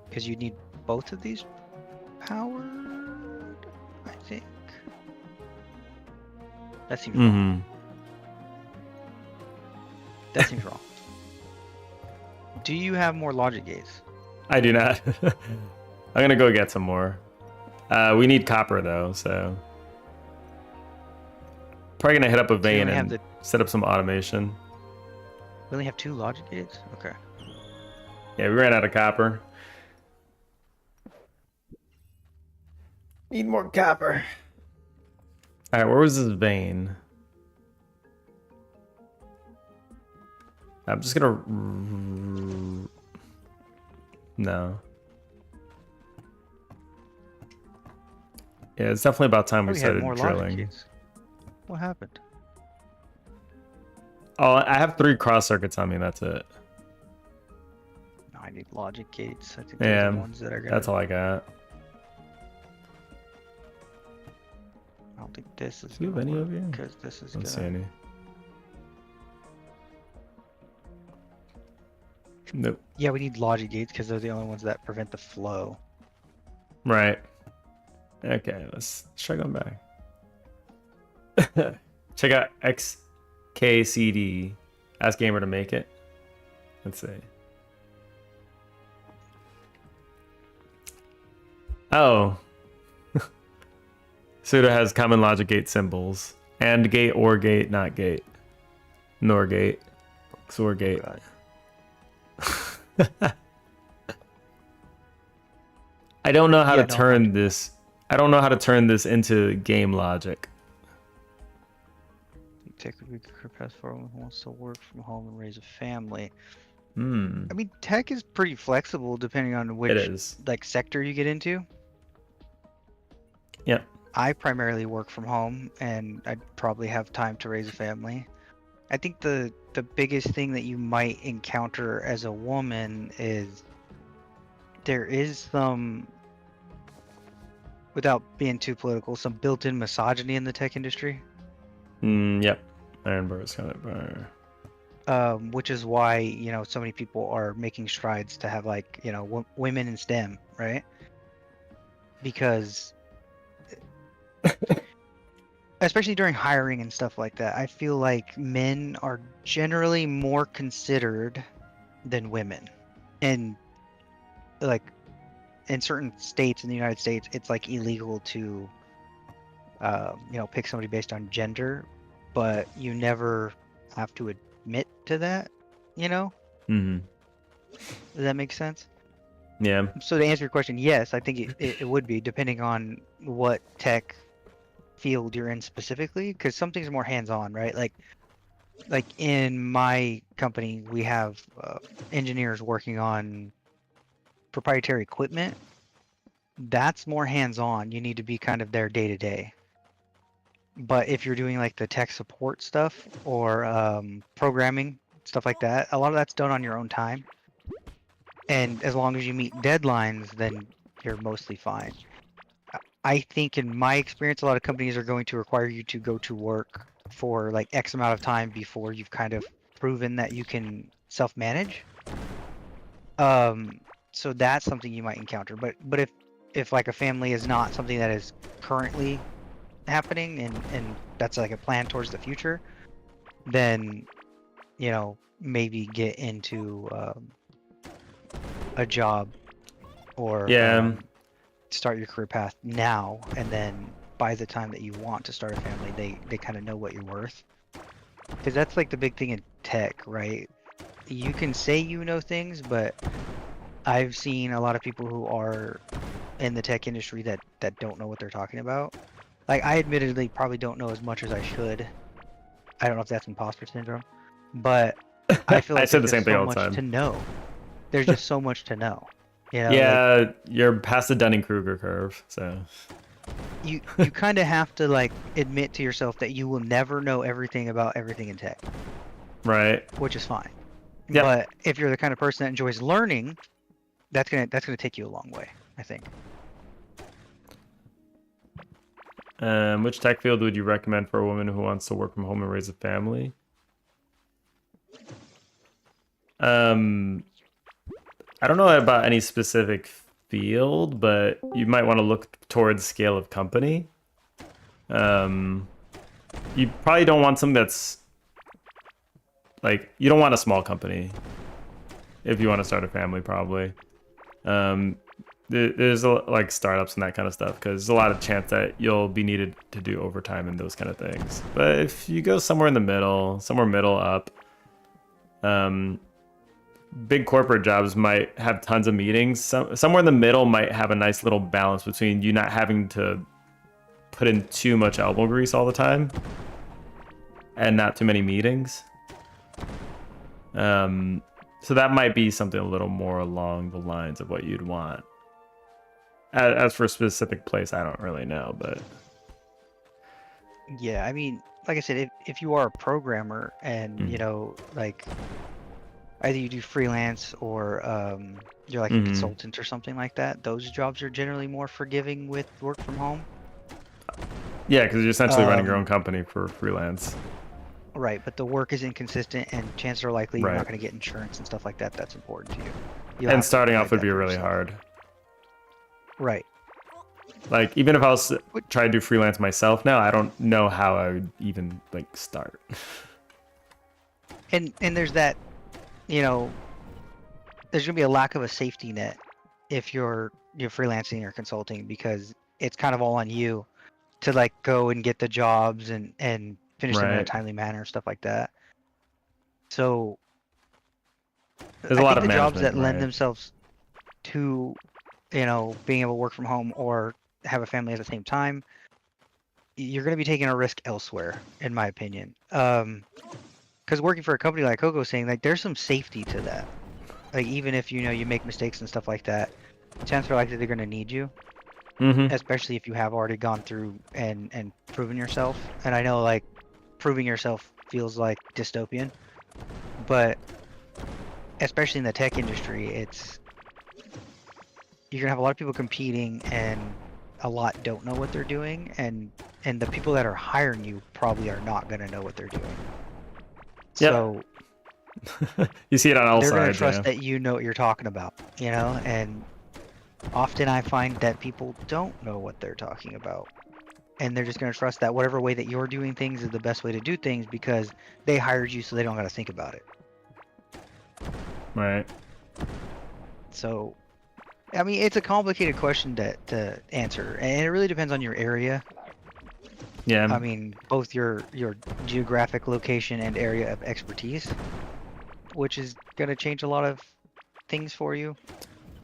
C: because you need both of these powered, I think. That seems wrong.
A: Mm-hmm.
C: That seems wrong. Do you have more logic gates?
A: I do not. I'm gonna go get some more. We need copper though, so probably gonna hit up a
C: So you
A: vein
C: only have
A: and set up some automation.
C: We only have 2 logic gates? Okay.
A: Yeah, we ran out of copper. Need more copper. All right, where was this vein? I'm just gonna. No. Yeah, it's definitely about time we
C: We had
A: started
C: more logic
A: drilling.
C: gates. What happened?
A: Oh, I have 3 cross circuits on me. That's it.
C: No, I need logic gates. I think those
A: Yeah,
C: are the ones that are gonna.
A: that's all I got.
C: I don't think this is
A: Do you have
C: gonna
A: any
C: work
A: over here?
C: because this is
A: I don't see
C: gonna.
A: any. Nope.
C: Yeah, we need logic gates because they're the only ones that prevent the flow.
A: Right. Okay, let's try going back. Check out XKCD. Ask Gamer to make it. Let's see. Oh. Sudo has common logic gate symbols. And gate, or gate, not gate. Nor gate. XOR gate.
C: God.
A: I don't know how
C: Yeah,
A: to
C: no,
A: turn this. I don't know how to turn this into game logic.
C: Technically, career path for one who wants to work from home and raise a family.
A: Hmm.
C: I mean, tech is pretty flexible depending on which
A: It is.
C: like sector you get into.
A: Yep.
C: I primarily work from home, and I'd probably have time to raise a family. I think the biggest thing that you might encounter as a woman is there is some, without being too political, some built-in misogyny in the tech industry.
A: Yep. Ironbar's kind of.
C: Which is why, you know, so many people are making strides to have, like, you know, women in STEM, right? Because especially during hiring and stuff like that, I feel like men are generally more considered than women. And like in certain states in the United States, it's like illegal to you know, pick somebody based on gender, but you never have to admit to that, you know?
A: Mm-hmm.
C: Does that make sense?
A: Yeah.
C: So to answer your question, yes, I think it would be, depending on what tech field you're in specifically, because some things are more hands-on, right? Like in my company, we have engineers working on proprietary equipment. That's more hands-on. You need to be kind of there day to day. But if you're doing like the tech support stuff or programming, stuff like that, a lot of that's done on your own time. And as long as you meet deadlines, then you're mostly fine. I think in my experience, a lot of companies are going to require you to go to work for like X amount of time before you've kind of proven that you can self-manage. So that's something you might encounter. But if like a family is not something that is currently happening and that's like a plan towards the future, then, you know, maybe get into a job or
A: Yeah.
C: start your career path now, and then by the time that you want to start a family, they kind of know what you're worth. Because that's like the big thing in tech, right? You can say you know things, but I've seen a lot of people who are in the tech industry that don't know what they're talking about. Like, I admittedly probably don't know as much as I should. I don't know if that's imposter syndrome, but I feel like
A: I said the
C: there's
A: same thing
C: so
A: all the
C: much
A: time.
C: to know. There's just so much to know. You know, like,
A: Yeah, you're past the Dunning-Kruger curve, so.
C: you kind of have to like admit to yourself that you will never know everything about everything in tech,
A: Right.
C: which is fine.
A: Yep.
C: But if you're the kind of person that enjoys learning, that's gonna take you a long way, I think.
A: Which tech field would you recommend for a woman who wants to work from home and raise a family? I don't know about any specific field, but you might want to look towards scale of company. You probably don't want something that's like, you don't want a small company if you want to start a family, probably. There's like startups and that kind of stuff, because there's a lot of chance that you'll be needed to do overtime and those kind of things. But if you go somewhere in the middle, somewhere middle up, big corporate jobs might have tons of meetings. Somewhere in the middle might have a nice little balance between you not having to put in too much elbow grease all the time and not too many meetings. So that might be something a little more along the lines of what you'd want. As for a specific place, I don't really know, but
C: Yeah, I mean, like I said, if you are a programmer and you know, like either you do freelance or you're like a consultant or something like that, those jobs are generally more forgiving with work from home.
A: Yeah, because you're essentially running your own company for freelance.
C: Right, but the work is inconsistent, and chances are likely you're
A: Right.
C: not going to get insurance and stuff like that. That's important to you. You'll
A: And
C: have to
A: starting off
C: provide
A: would
C: that
A: be
C: for
A: really
C: yourself.
A: hard.
C: Right.
A: Like, even if I was try to do freelance myself now, I don't know how I would even like start.
C: And there's that, you know, there's gonna be a lack of a safety net if you're freelancing or consulting, because it's kind of all on you to like go and get the jobs and finish them in a
A: Right.
C: timely manner, stuff like that. So
A: There's
C: I
A: a lot
C: think
A: of
C: the jobs
A: management,
C: that lend
A: right?
C: themselves to, you know, being able to work from home or have a family at the same time, you're going to be taking a risk elsewhere, in my opinion. Because working for a company like Coco saying, like, there's some safety to that. Like, even if you know you make mistakes and stuff like that, chances are likely they're going to need you, especially if you have already gone through and proven yourself. And I know, like, proving yourself feels like dystopian, but especially in the tech industry, you're gonna have a lot of people competing, and a lot don't know what they're doing, and the people that are hiring you probably are not gonna know what they're doing.
A: Yep.
C: So
A: You see it on all
C: they're gonna
A: sides.
C: trust
A: Yeah.
C: that you know what you're talking about, you know. And often I find that people don't know what they're talking about, and they're just gonna trust that whatever way that you're doing things is the best way to do things because they hired you, so they don't gotta think about it.
A: Right.
C: So, I mean, it's a complicated question to answer, and it really depends on your area.
A: Yeah.
C: I mean, both your geographic location and area of expertise, which is gonna change a lot of things for you.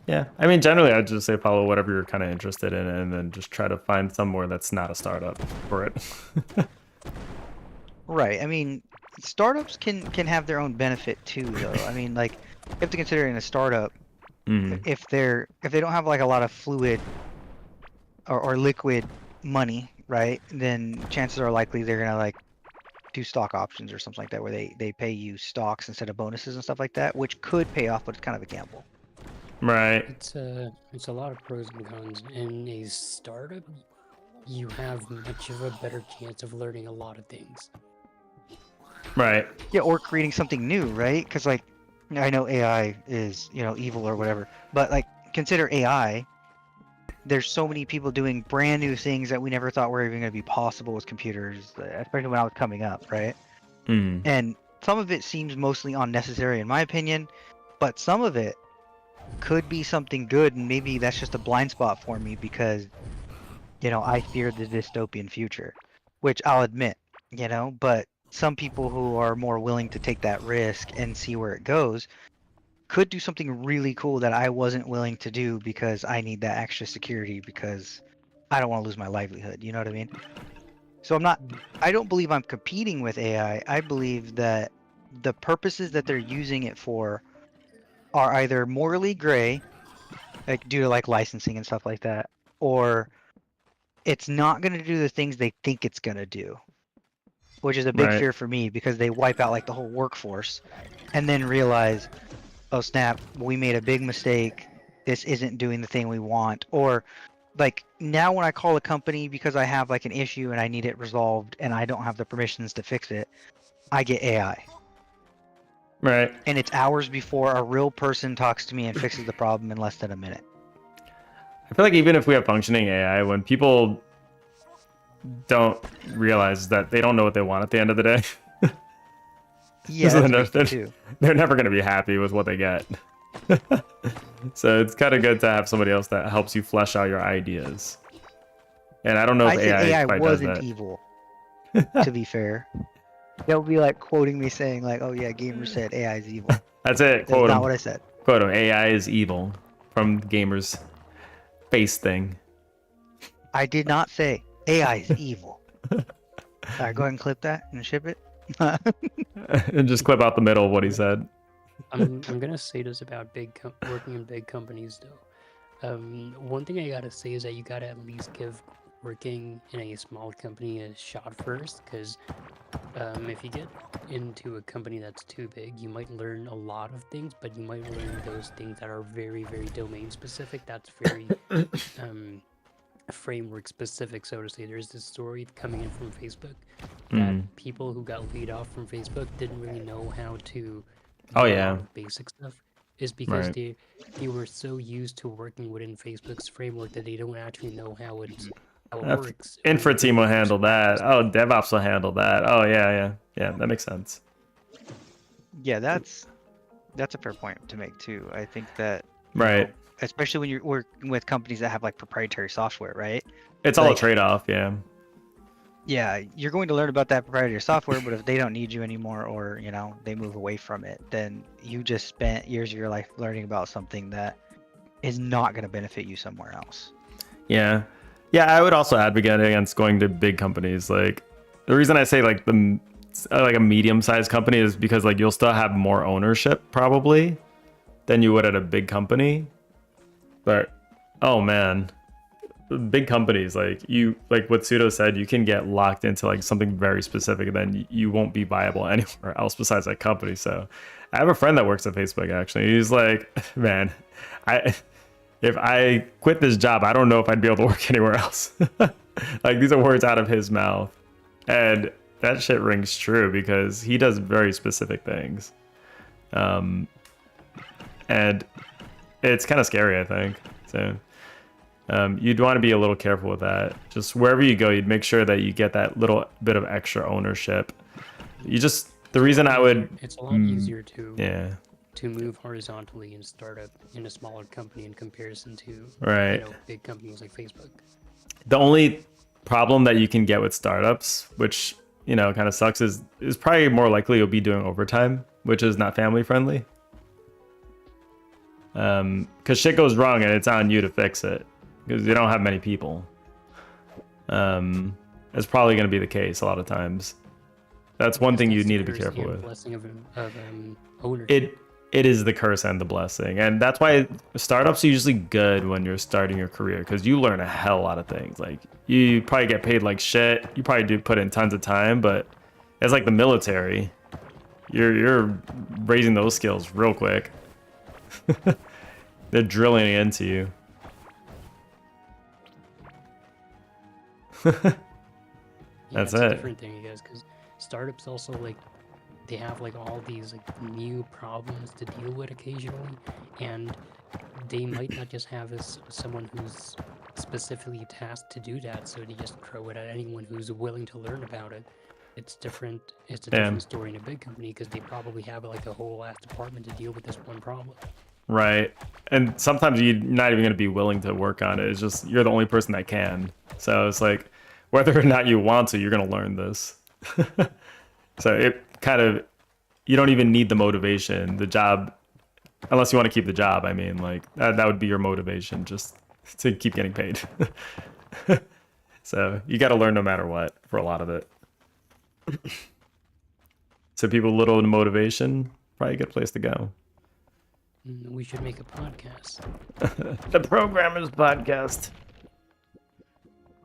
A: Yeah. I mean, generally, I'd just say follow whatever you're kind of interested in, and then just try to find somewhere that's not a startup for it.
C: Right. I mean, startups can have their own benefit too, though. I mean, like, you have to consider in a startup, if they don't have like a lot of fluid or liquid money, right? Then chances are likely they're gonna like do stock options or something like that, where they pay you stocks instead of bonuses and stuff like that, which could pay off, but it's kind of a gamble.
A: Right.
F: It's a lot of pros and cons. In a startup, you have much of a better chance of learning a lot of things.
A: Right.
C: Yeah, or creating something new, right? Because like, I know AI is, you know, evil or whatever, but like, consider AI. There's so many people doing brand new things that we never thought were even going to be possible with computers, especially when I was coming up, right? And some of it seems mostly unnecessary in my opinion, but some of it could be something good, and maybe that's just a blind spot for me because, you know, I fear the dystopian future, which I'll admit, you know, but some people who are more willing to take that risk and see where it goes could do something really cool that I wasn't willing to do because I need that extra security because I don't want to lose my livelihood. You know what I mean? So I don't believe I'm competing with AI. I believe that the purposes that they're using it for are either morally gray, like due to like licensing and stuff like that, or it's not going to do the things they think it's going to do, which is a big
A: Right.
C: fear for me because they wipe out like the whole workforce and then realize, oh snap, we made a big mistake. This isn't doing the thing we want. Or like now when I call a company because I have like an issue and I need it resolved and I don't have the permissions to fix it, I get AI.
A: Right.
C: And it's hours before a real person talks to me and fixes the problem in less than a minute.
A: I feel like even if we have functioning AI, when people don't realize that they don't know what they want at the end of the day,
C: Yeah,
A: So
C: that's a
A: they're-
C: big thing too.
A: they're never going to be happy with what they get. So it's kind of good to have somebody else that helps you flesh out your ideas. And I don't know if
C: I said AI
A: quite does
C: wasn't
A: that.
C: evil, to be fair. They'll be like quoting me saying like, oh yeah, Gamer said AI is evil.
A: That's it.
C: That's
A: Quote
C: not
A: him.
C: what I said.
A: Quote him. AI is evil from Gamer's face thing.
C: I did not say AI is evil. Alright, go ahead and clip that and ship it.
A: And just clip out the middle of what he said.
F: I'm gonna say this about working in big companies though. One thing I gotta say is that you gotta at least give working in a small company a shot first, because if you get into a company that's too big, you might learn a lot of things, but you might learn those things that are very, very domain specific. That's very framework specific, so to say. There's this story coming in from Facebook that people who got laid off from Facebook didn't really know how to
A: Oh,
F: do a
A: yeah.
F: lot of basic stuff. Is because
A: Right.
F: they were so used to working within Facebook's framework that they don't actually know how it
A: Uh,
F: works.
A: Infra
F: when
A: team will
F: they first
A: handle that.
F: start.
A: Oh, DevOps will handle that. Oh, yeah. That makes sense.
C: Yeah, that's a fair point to make too. I think that you
A: Right.
C: know, especially when you're working with companies that have like proprietary software, right?
A: It's all a
C: Like-
A: trade-off. Yeah.
C: Yeah, you're going to learn about that proprietary software, but if they don't need you anymore, or you know they move away from it, then you just spent years of your life learning about something that is not going to benefit you somewhere else.
A: Yeah. Yeah, I would also advocate against going to big companies. Like the reason I say like like a medium-sized company is because like you'll still have more ownership probably than you would at a big company. But oh man, big companies like what Pseudo said, you can get locked into like something very specific and then you won't be viable anywhere else besides that company. So I have a friend that works at Facebook actually. He's like, man, if I quit this job, I don't know if I'd be able to work anywhere else. Like these are words out of his mouth. And that shit rings true because he does very specific things. And it's kind of scary, I think. So you'd want to be a little careful with that. Just wherever you go, you'd make sure that you get that little bit of extra ownership. The reason I would,
F: It's a lot easier to
A: yeah,
F: move horizontally and start up in a smaller company in comparison to
A: right.
F: big companies like Facebook.
A: The only problem that you can get with startups, which kind of sucks, is probably more likely you'll be doing overtime, which is not family friendly. Because shit goes wrong and it's on you to fix it because you don't have many people. It's probably going to be the case a lot of times. That's one thing you
F: That's
A: need
F: the
A: to be
F: curse
A: careful
F: and
A: with.
F: blessing of ownership.
A: It is the curse and the blessing, and that's why startups are usually good when you're starting your career because you learn a hell lot of things. Like you probably get paid like shit. You probably do put in tons of time, but it's like the military. You're raising those skills real quick. They're drilling it into you. That's
F: it's a
A: it.
F: different thing, I guess, because startups also they have all these new problems to deal with occasionally, and they might not just have someone who's specifically tasked to do that, so they just throw it at anyone who's willing to learn about it. It's different. It's a different story in a big company because they probably have a whole ass department to deal with this one problem.
A: Right. And sometimes you're not even going to be willing to work on it. It's just you're the only person that can. So it's like whether or not you want to, you're going to learn this. So it kind of, you don't even need the motivation. The job, unless you want to keep the job, I mean, that would be your motivation just to keep getting paid. So you got to learn no matter what for a lot of it. So people with little motivation, probably a good place to go.
F: We should make a podcast.
A: The Programmers Podcast.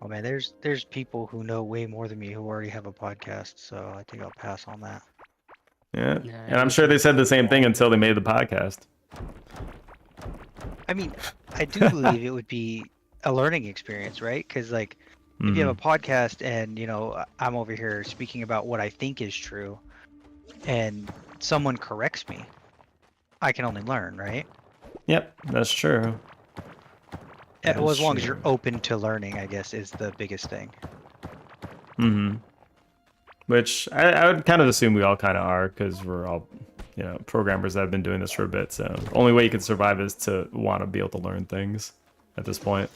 C: Oh man, there's people who know way more than me who already have a podcast, so I think I'll pass on that.
A: Yeah.
F: Nah,
A: And I'm sure they said the same thing until they made the podcast.
C: I mean, I do believe it would be a learning experience, right? Because if you have a podcast and I'm over here speaking about what I think is true, and someone corrects me, I can only learn, right?
A: Yep, that's true.
C: Well, as long as
A: true.
C: you're open to learning, I guess is the biggest thing.
A: Which I would kind of assume we all kind of are because we're all, programmers that have been doing this for a bit. So the only way you can survive is to want to be able to learn things at this point.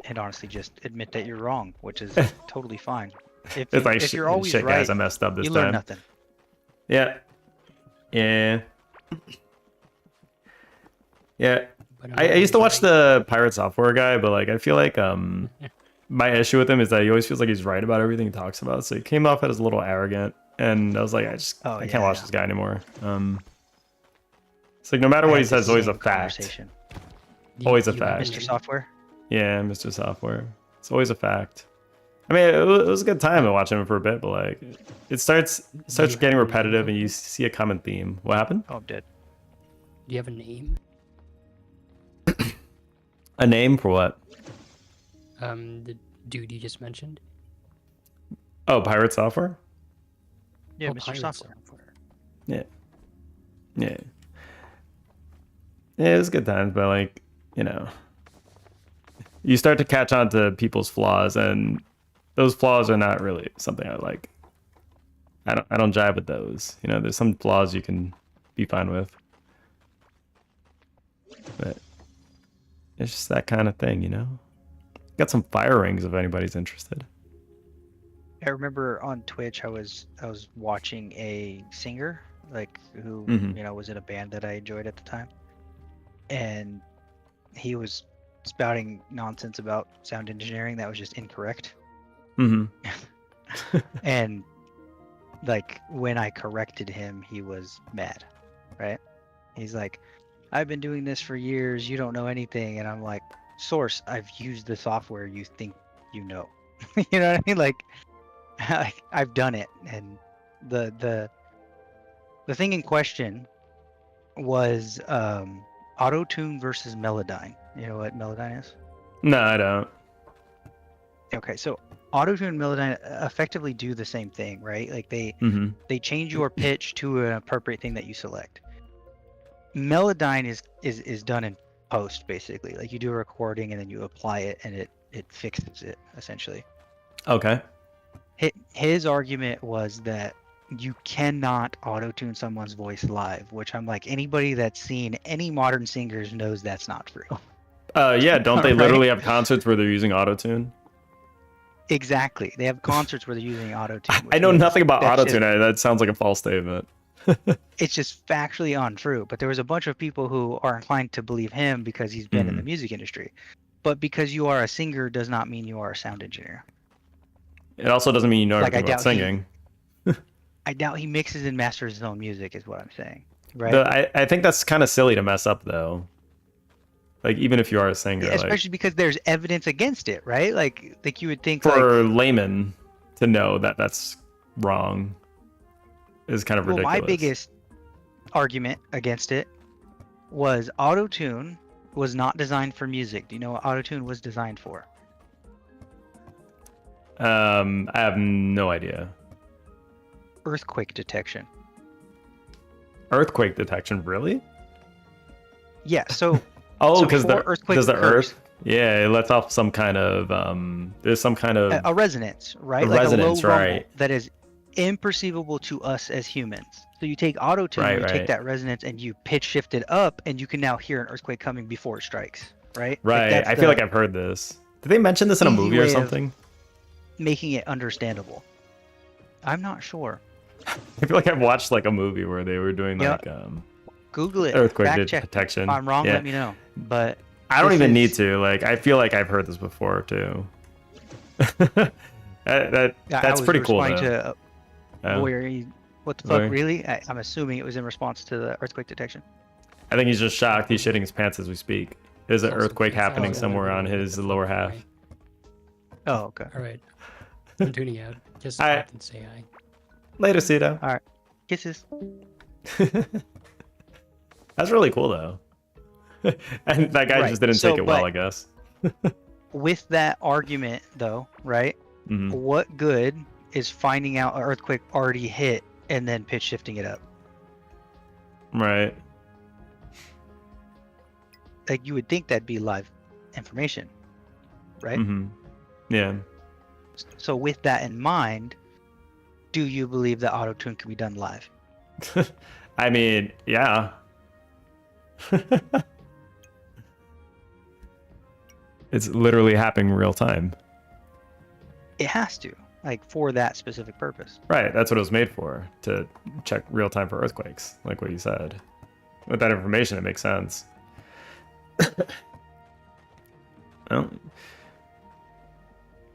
C: And honestly, just admit that you're wrong, which is totally fine.
A: It's like,
C: if you're always
A: shit,
C: right,
A: guys, I messed up this
C: you
A: time.
C: learn nothing.
A: Yeah. Yeah. Yeah.
F: But
A: I used to watch the Pirate Software guy, but I feel like my issue with him is that he always feels like he's right about everything he talks about. So he came off as a little arrogant, and I was like, I can't watch this guy anymore. It's like no matter what he says, it's always a fact.
C: Conversation.
A: Always a
F: you
A: fact.
C: Mr. Software.
A: Yeah, Mr. Software. It's always a fact. I mean, it was a good time watching him for a bit, but like, it starts getting repetitive, and you see a common theme. What happened?
C: Oh, I'm dead.
F: Do you have a name?
A: A name for what?
F: The dude you just mentioned.
A: Oh, Pirate Software.
C: Yeah,
F: Oh,
C: Mr.
F: Pirate
C: Software.
A: Yeah. Yeah. Yeah, it was good times, but like, you know, you start to catch on to people's flaws, and those flaws are not really something I like. I don't jive with those. You know, there's some flaws you can be fine with. But it's just that kind of thing, you know? Got some fire rings if anybody's interested.
C: I remember on Twitch I was watching a singer like who
A: Mhm.
C: you know was in a band that I enjoyed at the time, and he was spouting nonsense about sound engineering that was just incorrect.
A: Mm-hmm.
C: And like when I corrected him, he was mad, right? He's like, I've been doing this for years, you don't know anything. And I'm like, source, I've used the software you think you know. You know what I mean? Like I've done it. And the thing in question was Auto-Tune versus Melodyne. You know what Melodyne is?
A: No, I don't.
C: Okay, so Auto-Tune and Melodyne effectively do the same thing, right? Like
A: Mm-hmm.
C: they change your pitch to an appropriate thing that you select. Melodyne is done in post, basically. Like you do a recording and then you apply it and it fixes it essentially.
A: Okay.
C: His argument was that you cannot auto-tune someone's voice live, which I'm like, anybody that's seen any modern singers knows that's not true.
A: Yeah, don't they
C: Right?
A: literally have concerts where they're using autotune?
C: Exactly. They have concerts where they're using auto-tune.
A: I
C: which
A: know
C: means
A: nothing about
C: that's just-
A: autotune. That sounds like a false statement.
C: It's just factually untrue. But there was a bunch of people who are inclined to believe him because he's been in the music industry. But because you are a singer does not mean you are a sound engineer.
A: It also doesn't mean you know
C: Like, I
A: everything about
C: doubt he-
A: singing.
C: I doubt he mixes and masters his own music, is what I'm saying. Right?
A: I think that's kind of silly to mess up, though. Like, even if you are a singer,
C: Yeah,
A: like,
C: especially because there's evidence against it, right? Like you would think like,
A: for laymen to know that that's wrong is kind of
C: well,
A: ridiculous.
C: my biggest argument against it was auto-tune was not designed for music. Do you know what auto-tune was designed for?
A: I have no idea.
C: Earthquake detection.
A: Earthquake detection, really?
C: Yeah, so
A: Oh,
C: So
A: because
C: before
A: the
C: earthquake
A: does the
C: occurs-
A: earth? Yeah, it lets off some kind of there's some kind of
C: a resonance, right?
A: A
C: Like
A: resonance,
C: a low rumble
A: right.
C: that is imperceivable to us as humans. So you take auto-tune,
A: Right,
C: you
A: right.
C: take that resonance and you pitch shift it up, and you can now hear an earthquake coming before it strikes, right? Like,
A: right.
C: that's
A: I feel
C: the
A: like I've heard this. Did they mention this in a
C: easy
A: movie or
C: way of-
A: something?
C: making it understandable. I'm not sure.
A: I feel like I've watched like a movie where they were doing
C: Yeah.
A: like
C: Google it.
A: earthquake
C: fact check.
A: detection.
C: If I'm wrong,
A: Yeah.
C: let me know. But
A: I don't
C: this
A: even need
C: is-
A: to. Like, I feel like I've heard this before too.
C: I
A: That's
C: was
A: pretty cool.
C: responding
A: Though.
C: to
A: Oh.
C: where what the fuck,
A: Where?
C: really? I'm assuming it was in response to the earthquake detection.
A: I think he's just shocked. He's shitting his pants as we speak. There's an
F: Also,
A: earthquake
F: it's also
A: happening somewhere on
F: everyone
A: his
F: at the
A: lower
F: same
A: half.
F: time.
C: Oh, okay.
F: All right. I'm tuning out. Just
A: Alright.
F: stop and say hi.
A: Later, Cito.
C: Kisses.
A: That's really cool though. And that guy
C: Right,
A: just didn't
C: so,
A: take it well,
C: but-
A: I guess.
C: With that argument, though, right?
A: Mhm.
C: What good is finding out an earthquake already hit and then pitch shifting it up?
A: Right.
C: Like you would think that'd be live information, right?
A: Hmm. Yeah.
C: So with that in mind, do you believe that auto tune can be done live?
A: I mean, yeah. It's literally happening real time.
C: It has to, like for that specific purpose.
A: Right, that's what it was made for, to check real time for earthquakes, like what you said. With that information, it makes sense. Well,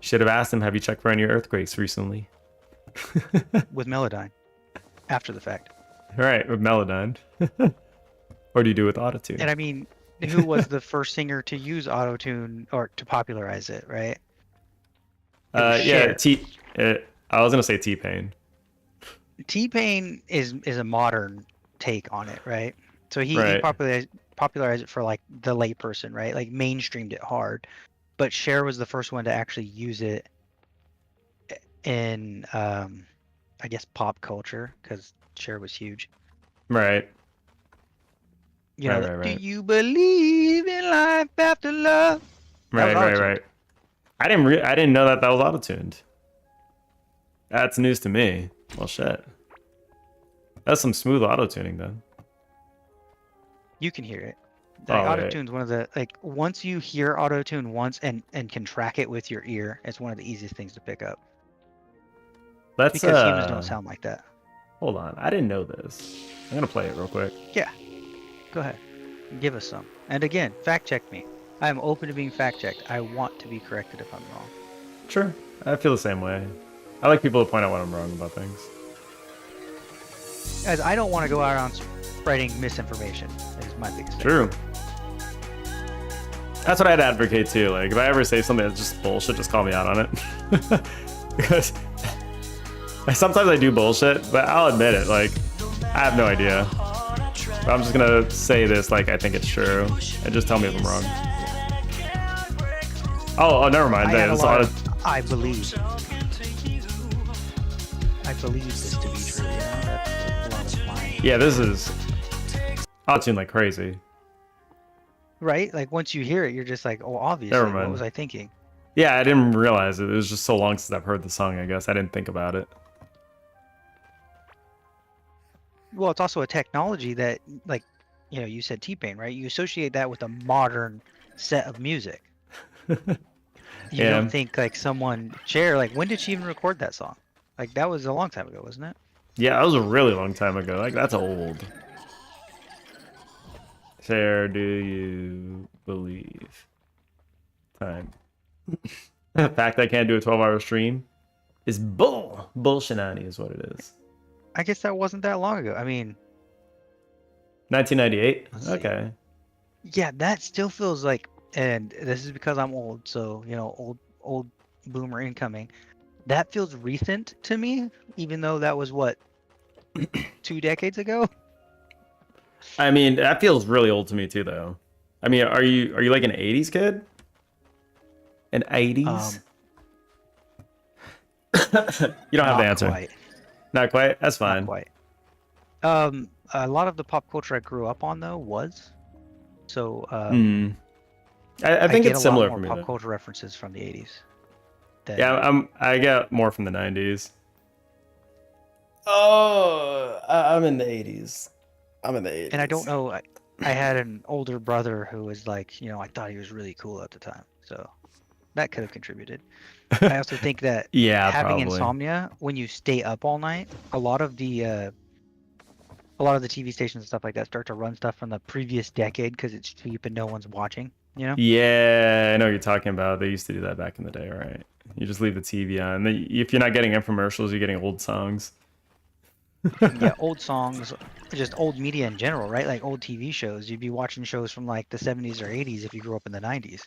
A: should have asked him, have you checked for any earthquakes recently?
C: With Melodyne, after the fact.
A: Right, with Melodyne. Or do you do with Autotune?
C: And I mean, who was the first singer to use autotune or to popularize it, right? was
A: Yeah,
C: Cher.
A: I was gonna say T-Pain.
C: T-Pain is a modern take on it, right? So he
A: Right.
C: popularized it for like the layperson, right? Like mainstreamed it hard. But Cher was the first one to actually use it in I guess pop culture because Cher was huge.
A: Right.
C: You know,
A: Right, right.
C: do you believe in life after love? That was
A: Right, right,
C: autotuned.
A: right. I didn't know that was auto-tuned. That's news to me. Well, shit. That's some smooth auto-tuning then.
C: You can hear it. Like,
A: Oh, wait.
C: autotune's one of the like once you hear autotune once and can track it with your ear, it's one of the easiest things to pick up
A: Let's
C: because humans don't sound like that.
A: hold on. I didn't know this. I'm gonna play it real quick.
C: Go ahead, give us some. And again, fact check me. I am open to being fact checked. I want to be corrected if I'm wrong.
A: Sure. I feel the same way. I like people to point out when I'm wrong about things.
C: As I don't want to go around spreading misinformation. Is my biggest thing.
A: True. That's what I'd advocate too. Like, if I ever say something that's just bullshit, just call me out on it. Because sometimes I do bullshit, but I'll admit it. Like, I have no idea. But I'm just gonna say this like I think it's true, and just tell me if I'm wrong. Oh, never mind.
C: I had a
A: It's
C: lot
A: auto-
C: of, I believe this to be true. You know? That's a lot of my
A: yeah, this is auto-tune like crazy.
C: right. Like once you hear it, you're just like, oh, obviously,
A: Never
C: what
A: mind.
C: was I thinking?
A: Yeah, I didn't realize it. It was just so long since I've heard the song. I guess I didn't think about it.
C: Well, it's also a technology that, like, you know, you said T-Pain, right? You associate that with a modern set of music. You
A: Yeah.
C: don't think like someone Cher, like when did she even record that song? Like that was a long time ago, wasn't it?
A: Yeah, that was a really long time ago. Like, that's old. Cher, do you believe? Time. The fact I can't do a 12-hour stream is bullshit is what it is.
C: I guess that wasn't that long ago. I mean,
A: 1998.
C: Let's see.
A: Okay.
C: yeah, that still feels like, and this is because I'm old, so you know, old boomer incoming. That feels recent to me, even though that was what 2 decades ago.
A: I mean, that feels really old to me too, though. I mean, are you like an 80s kid? An 80s? You don't have the
C: Not
A: answer.
C: quite.
A: Not quite. That's fine.
C: Not quite. A lot of the pop culture I grew up on though was, so
A: I think
C: get
A: it's
C: a
A: similar
C: lot
A: for
C: more
A: me.
C: pop
A: though.
C: culture references from the 80s. than-
A: Yeah, I get more from the 90s. Oh, I'm in the 80s. I'm in the 80s.
C: and I don't know. I had an older brother who was like, you know, I thought he was really cool at the time, so that could have contributed. I also think that
A: Yeah,
C: having
A: probably.
C: insomnia when you stay up all night, a lot of the TV stations and stuff like that start to run stuff from the previous decade because it's cheap and no one's watching. You know?
A: Yeah, I know what you're talking about. They used to do that back in the day, right? You just leave the TV on. If you're not getting infomercials, you're getting old songs.
C: Yeah, old songs, just old media in general, right? Like old TV shows. You'd be watching shows from like the 70s or 80s if you grew up in the 90s.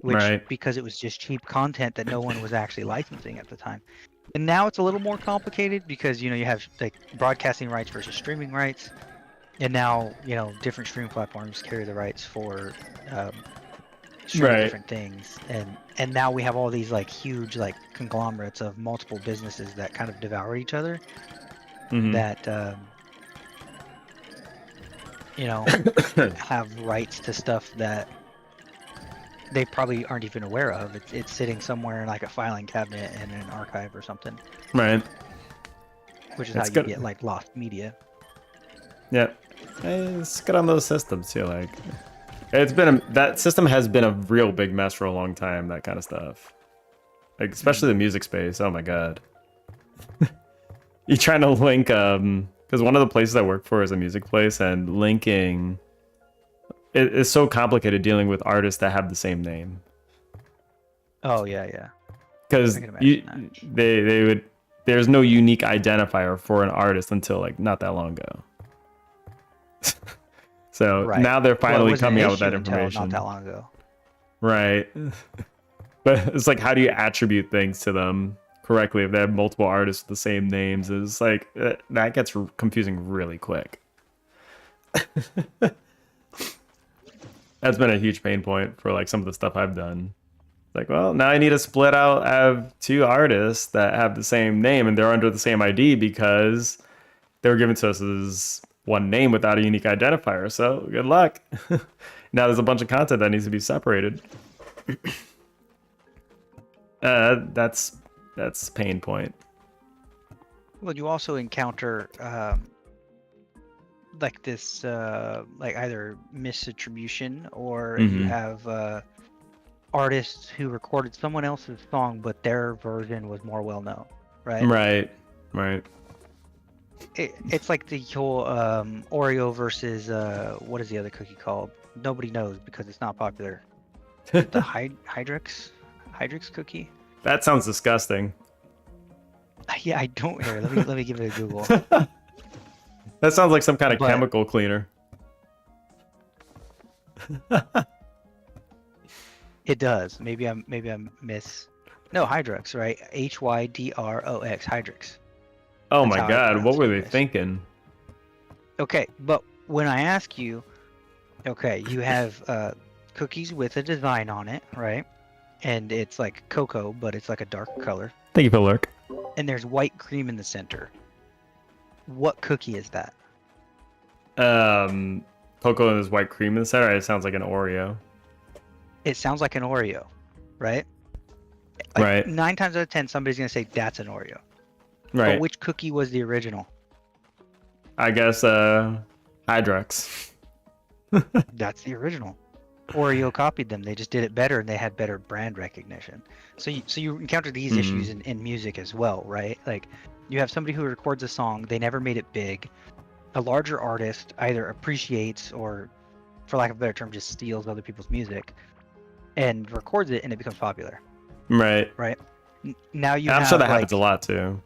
C: Which,
A: Right.
C: because it was just cheap content that no one was actually licensing at the time. And now it's a little more complicated because, you know, you have like broadcasting rights versus streaming rights. And now, you know, different streaming platforms carry the rights for streaming
A: Right.
C: different things. And now we have all these like huge like conglomerates of multiple businesses that kind of devour each other.
A: Mhm.
C: That you know have rights to stuff that they probably aren't even aware of. It's sitting somewhere in like a filing cabinet in an archive or something,
A: Right.
C: which is
A: It's
C: how
A: good.
C: you get like lost media.
A: Yeah. It's good on those systems too. Like, that system has been a real big mess for a long time. That kind of stuff, like especially the music space. Oh my god. You trying to link because one of the places I work for is a music place, and linking it is so complicated dealing with artists that have the same name.
C: Oh yeah.
A: Because
C: I can imagine
A: they would there's no unique identifier for an artist until like not that long ago. So
C: Right.
A: now they're
C: Well, it
A: finally
C: wasn't an
A: coming out with
C: issue
A: that
C: until
A: information.
C: not that long ago.
A: Right. But it's like, how do you attribute things to them correctly if they have multiple artists with the same names? It's like that gets confusing really quick. That's been a huge pain point for like some of the stuff I've done. Like, well, now I need to split out. I have two artists that have the same name and they're under the same ID because they were given to us as one name without a unique identifier. So good luck. Now there's a bunch of content that needs to be separated. That's a pain point.
C: Well, you also encounter like this, like either misattribution or you
A: Mhm.
C: have artists who recorded someone else's song, but their version was more well known, right?
A: Right.
C: It's like the whole Oreo versus what is the other cookie called? Nobody knows because it's not popular. The Hydrix cookie.
A: That sounds disgusting.
C: Yeah, I don't hear. Let me give it a Google.
A: That sounds like some kind of
C: But-
A: chemical cleaner.
C: It does. Maybe I'm miss. No, Hydrox, right? Hydrox, Hydrox.
A: Oh
C: That's
A: my
C: how I
A: god, what
C: pronounce
A: were
C: it,
A: they
C: guys.
A: thinking?
C: Okay, but when I ask you, okay, you have cookies with a design on it, right? And it's like cocoa, but it's like a dark color.
A: Thank you for the lurk.
C: And there's white cream in the center. What cookie is that?
A: Cocoa and this white cream in the center. It sounds like an Oreo.
C: It sounds like an Oreo, right? Like
A: Right.
C: 9 times out of 10, somebody's gonna say that's an Oreo.
A: Right.
C: But which cookie was the original?
A: I guess Hydrox.
C: That's the original. Oreo copied them. They just did it better, and they had better brand recognition. So you encounter these
A: Mhm.
C: issues in music as well, right? Like you have somebody who records a song, they never made it big. A larger artist either appreciates or, for lack of a better term, just steals other people's music and records it, and it becomes popular.
A: Right.
C: Now you
A: I'm
C: have
A: sure that
C: like,
A: happens a lot too.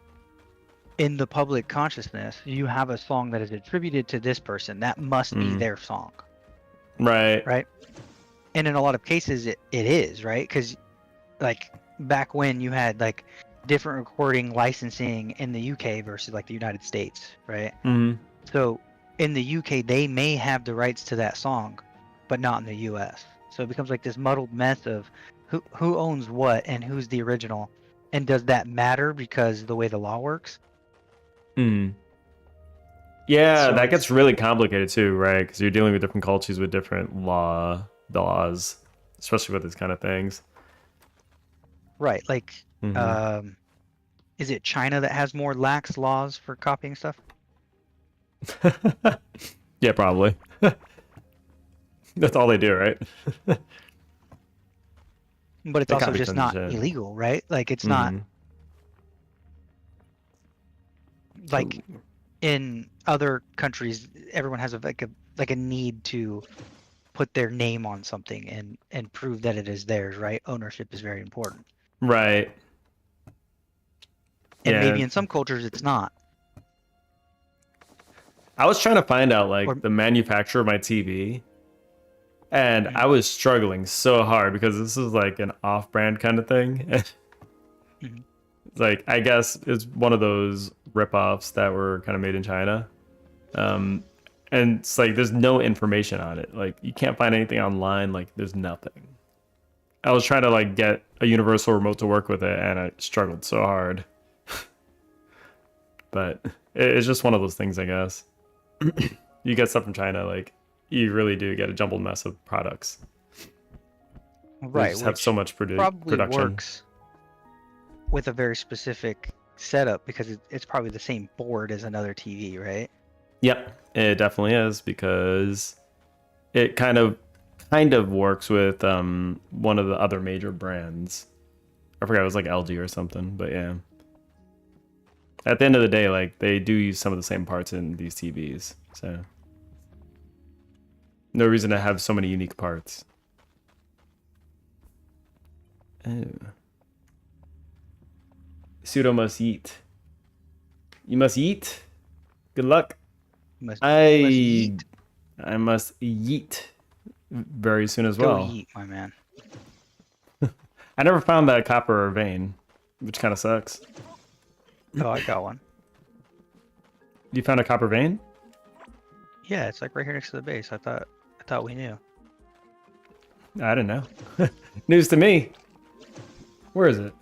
C: in the public consciousness, you have a song that is attributed to this person. That must be
A: Mhm.
C: their song.
A: Right.
C: Right. And in a lot of cases it is, right? Because like back when you had like different recording licensing in the UK versus like the United States, right?
A: Hmm.
C: So in the UK they may have the rights to that song, but not in the US. So it becomes like this muddled mess of who owns what and who's the original, and does that matter because of the way the law works?
A: Hmm. Yeah,
C: So
A: that
C: it's-
A: gets really complicated too, right? Because you're dealing with different cultures with different laws, especially with these kind of things.
C: Right. Like
A: Mhm.
C: is it China that has more lax laws for copying stuff?
A: Yeah, probably. That's all they do, right?
C: But it's
A: They
C: also
A: copy
C: just
A: tons
C: not
A: of shit.
C: illegal, right? Like it's not
A: Mhm.
C: like in other countries everyone has a need to put their name on something and prove that it is theirs, right? Ownership is very important.
A: Right.
C: And
A: Yeah.
C: maybe in some cultures it's not.
A: I was trying to find out like
C: Or-
A: the manufacturer of my TV, and
C: Mhm.
A: I was struggling so hard because this is like an off-brand kind of thing.
C: Mhm.
A: It's like, I guess it's one of those rip-offs that were kind of made in China. And it's like there's no information on it. Like you can't find anything online. Like there's nothing. I was trying to like get a universal remote to work with it, and I struggled so hard. But it's just one of those things, I guess. You get stuff from China, like you really do get a jumbled mess of products. They
C: Right.
A: just have
C: Which
A: so much
C: probably
A: production.
C: works with a very specific setup because it's probably the same board as another TV, right?
A: Yep, it definitely is because it kind of works with one of the other major brands. I forgot, it was like LG or something, but yeah. At the end of the day, like they do use some of the same parts in these TVs, so no reason to have so many unique parts. Oh. Pseudo must eat. You must eat. Good luck.
C: Must
A: I
C: eat.
A: I must yeet very soon as
C: Go
A: well.
C: eat, my man.
A: I never found that copper or vein, which kind of sucks.
C: Oh, I got one.
A: You found a copper vein?
C: Yeah, it's like right here next to the base. I thought we knew.
A: I didn't know. News to me. Where is it?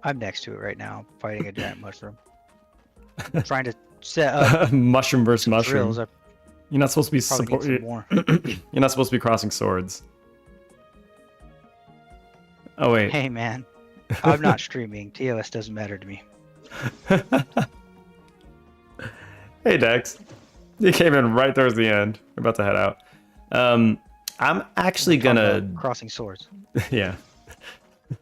C: I'm next to it right now, fighting a giant mushroom. I'm trying to set up
A: Mushroom versus mushroom.
C: drills. I
A: You're not supposed to be
C: probably need some more.
A: You're not supposed to be crossing swords. Oh wait.
C: Hey man, I'm not streaming. TOS doesn't matter to me.
A: Hey Dex. You came in right towards the end. We're about to head out. I'm actually
C: Talking
A: gonna
C: about crossing swords.
A: yeah.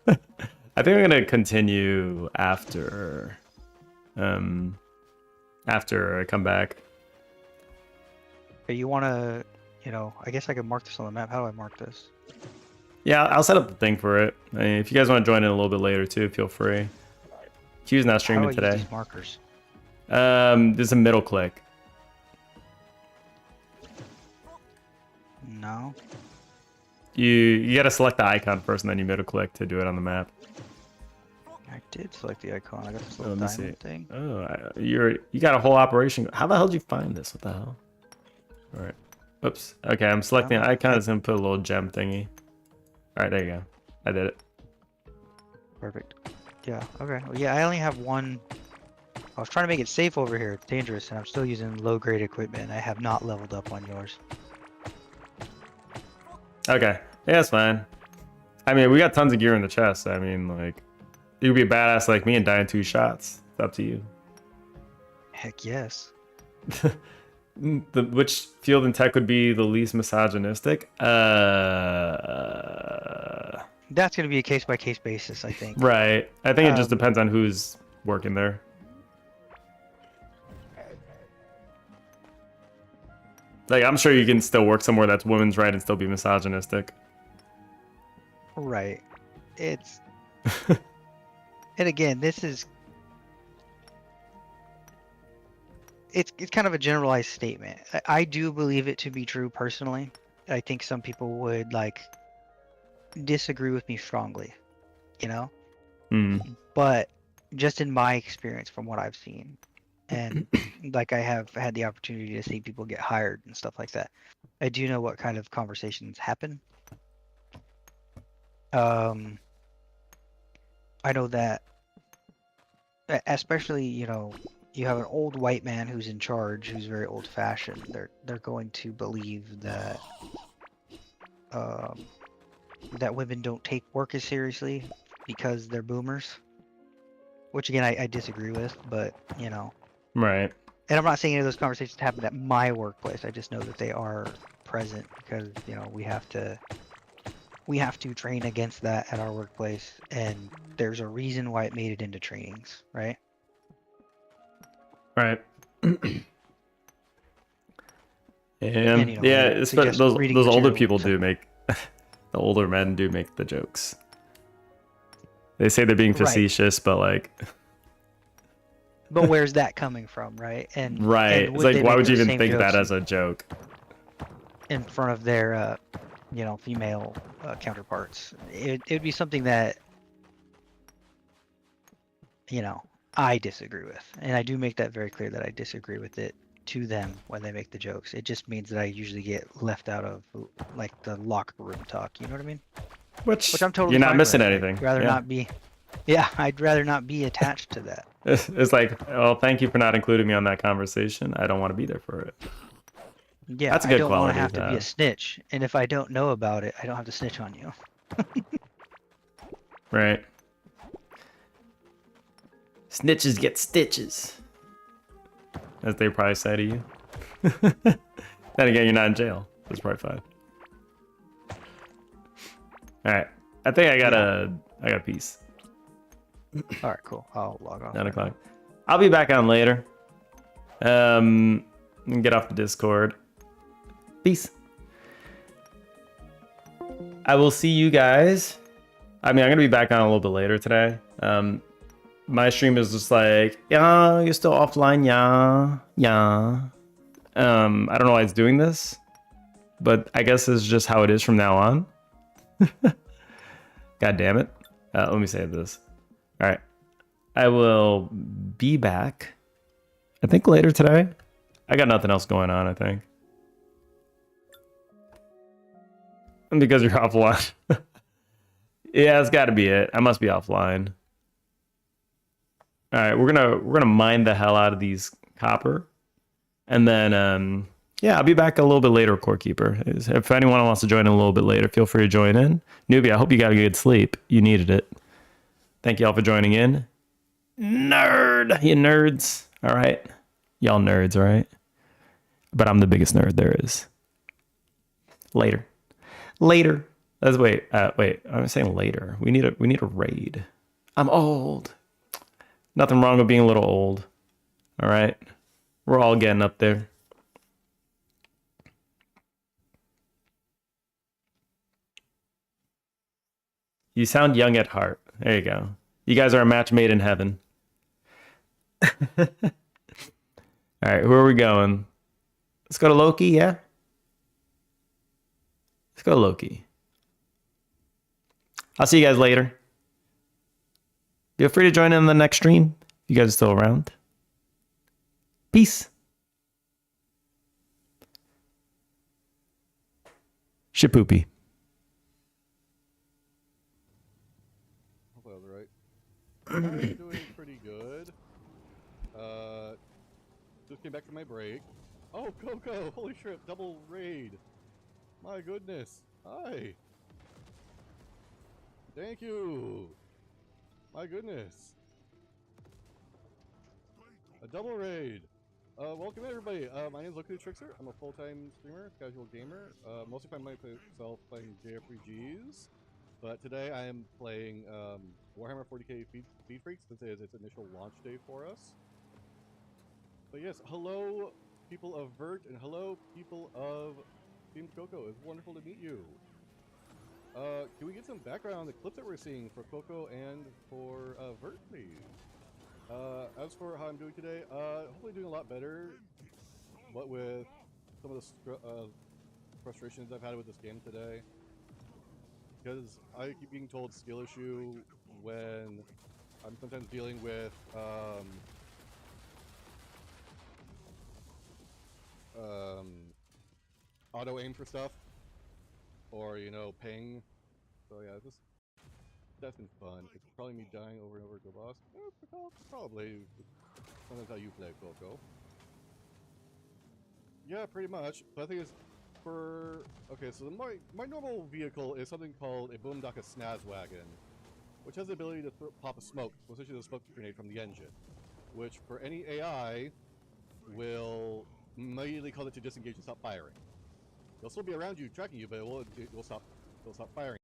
A: I think I'm gonna continue after after I come back.
C: Hey, you wanna, I guess I can mark this on the map. How do I mark this?
A: Yeah, I'll set up the thing for it. I mean, if you guys want to join in a little bit later too, feel free. Q's not
C: How do I
A: streaming
C: use
A: today.
C: these markers?
A: There's a middle click.
C: No.
A: You gotta select the icon first, and then you middle click to do it on the map.
C: I did select the icon. I got this
A: Oh,
C: little
A: let me
C: diamond
A: see.
C: thing.
A: Oh, you got a whole operation. How the hell did you find this? What the hell? All right. Oops. Okay, I'm selecting an icon. It's gonna put a little gem thingy. All right, there you go. I did it.
C: Perfect. Yeah. Okay. Well, yeah, I only have one. I was trying to make it safe over here. It's dangerous, and I'm still using low-grade equipment. I have not leveled up on yours.
A: Okay. Yeah, that's fine. I mean, we got tons of gear in the chest. I mean, like, you could be a badass like me and die in 2 shots. It's up to you.
C: Heck yes.
A: Which field and tech would be the least misogynistic?
C: That's going to be a case-by-case basis, I think.
A: Right. I think it just
C: Um,
A: depends on who's working there. Like, I'm sure you can still work somewhere that's women's right and still be misogynistic.
C: Right. It's... And again, this is... It's kind of a generalized statement. I do believe it to be true personally. I think some people would, disagree with me strongly,
A: Hmm.
C: But just in my experience from what I've seen, and I have had the opportunity to see people get hired and stuff like that, I do know what kind of conversations happen. I know that, especially, you have an old white man who's in charge, who's very old-fashioned. They're going to believe that that women don't take work as seriously because they're boomers, which again I disagree with, but
A: Right.
C: and I'm not saying any of those conversations happen at my workplace. I just know that they are present because we have to train against that at our workplace, and there's a reason why it made it into trainings, right?
A: Right.
C: And,
A: yeah,
C: it
A: especially
C: suggests
A: those
C: reading
A: older
C: material,
A: people
C: so-
A: do make the older men do make the jokes. They say they're being
C: Right.
A: facetious, but like
C: But where's that coming from, right? And
A: right.
C: and
A: It's like
C: they
A: why
C: make
A: would you
C: those
A: even
C: same
A: think that
C: jokes
A: as a joke?
C: in front of their female counterparts? It would be something that I disagree with, and I do make that very clear that I disagree with it to them when they make the jokes. It just means that I usually get left out of the locker room talk. You know what I mean?
A: Which
C: Which I'm totally
A: you're not
C: fine
A: missing
C: with.
A: anything.
C: I'd rather
A: Yeah.
C: not be. Yeah, I'd rather not be attached to that.
A: It's like, well, thank you for not including me on that conversation. I don't want to be there for it.
C: Yeah,
A: That's a
C: I
A: good
C: don't want
A: quality
C: to have
A: to
C: to be a
A: have.
C: snitch, and if I don't know about it, I don't have to snitch on you.
A: Right. Snitches get stitches. As they probably say to you. Then again, you're not in jail. That's probably fine. Alright. I think I got a piece.
C: All right, cool. I'll log off.
A: 9 o'clock. I'll be back on later. Get off the Discord. Peace. I will see you guys. I mean, I'm gonna be back on a little bit later today. My stream is just like, yeah, you're still offline, yeah. I don't know why it's doing this, but I guess this is just how it is from now on. God damn it. Let me save this. All right. I will be back, I think, later today. I got nothing else going on, I think. And because you're offline. Yeah, it's got to be it. I must be offline. All right, we're gonna mine the hell out of these copper, and then yeah, I'll be back a little bit later, Core Keeper. If anyone wants to join in a little bit later, feel free to join in. Newbie, I hope you got a good sleep. You needed it. Thank you all for joining in. Nerd, you nerds. All right, y'all nerds, all right. But I'm the biggest nerd there is. Later. Let's wait. Wait. I'm saying later. We need a raid. I'm old. Nothing wrong with being a little old. All right. We're all getting up there. You sound young at heart. There you go. You guys are a match made in heaven. All right. Who are we going? Let's go to Loki. Yeah. Let's go to Loki. I'll see you guys later. Feel free to join in the next stream if you guys are still around. Peace. Shapoopy.
G: Hope I was right. I'm doing pretty good. Just came back from my break. Oh, Coco! Holy shit! Double raid. My goodness. Hi. Thank you. My goodness. A double raid. Welcome everybody. My name is Loki Trickster. I'm a full-time streamer, casual gamer. Most of the time I myself playing JRPGs. But today I am playing Warhammer 40k Speed Freaks since it is its initial launch day for us. But yes, hello people of Vert and hello people of Team Coco. It's wonderful to meet you. Can we get some background on the clips that we're seeing for Coco and for Vert, please? As for how I'm doing today, hopefully doing a lot better, but with some of the frustrations I've had with this game today. Because I keep being told skill issue when I'm sometimes dealing with auto aim for stuff, or you know, ping. So yeah, that's been fun. It's probably me dying over and over to a boss. Probably. Sometimes how you play Coco. Yeah, pretty much. But I think it's okay. So my normal vehicle is something called a Boomdaka Snazwagon, which has the ability to pop a smoke, essentially the smoke grenade from the engine, which for any AI will immediately cause it to disengage and stop firing. They'll still be around you, tracking you, but it will stop firing.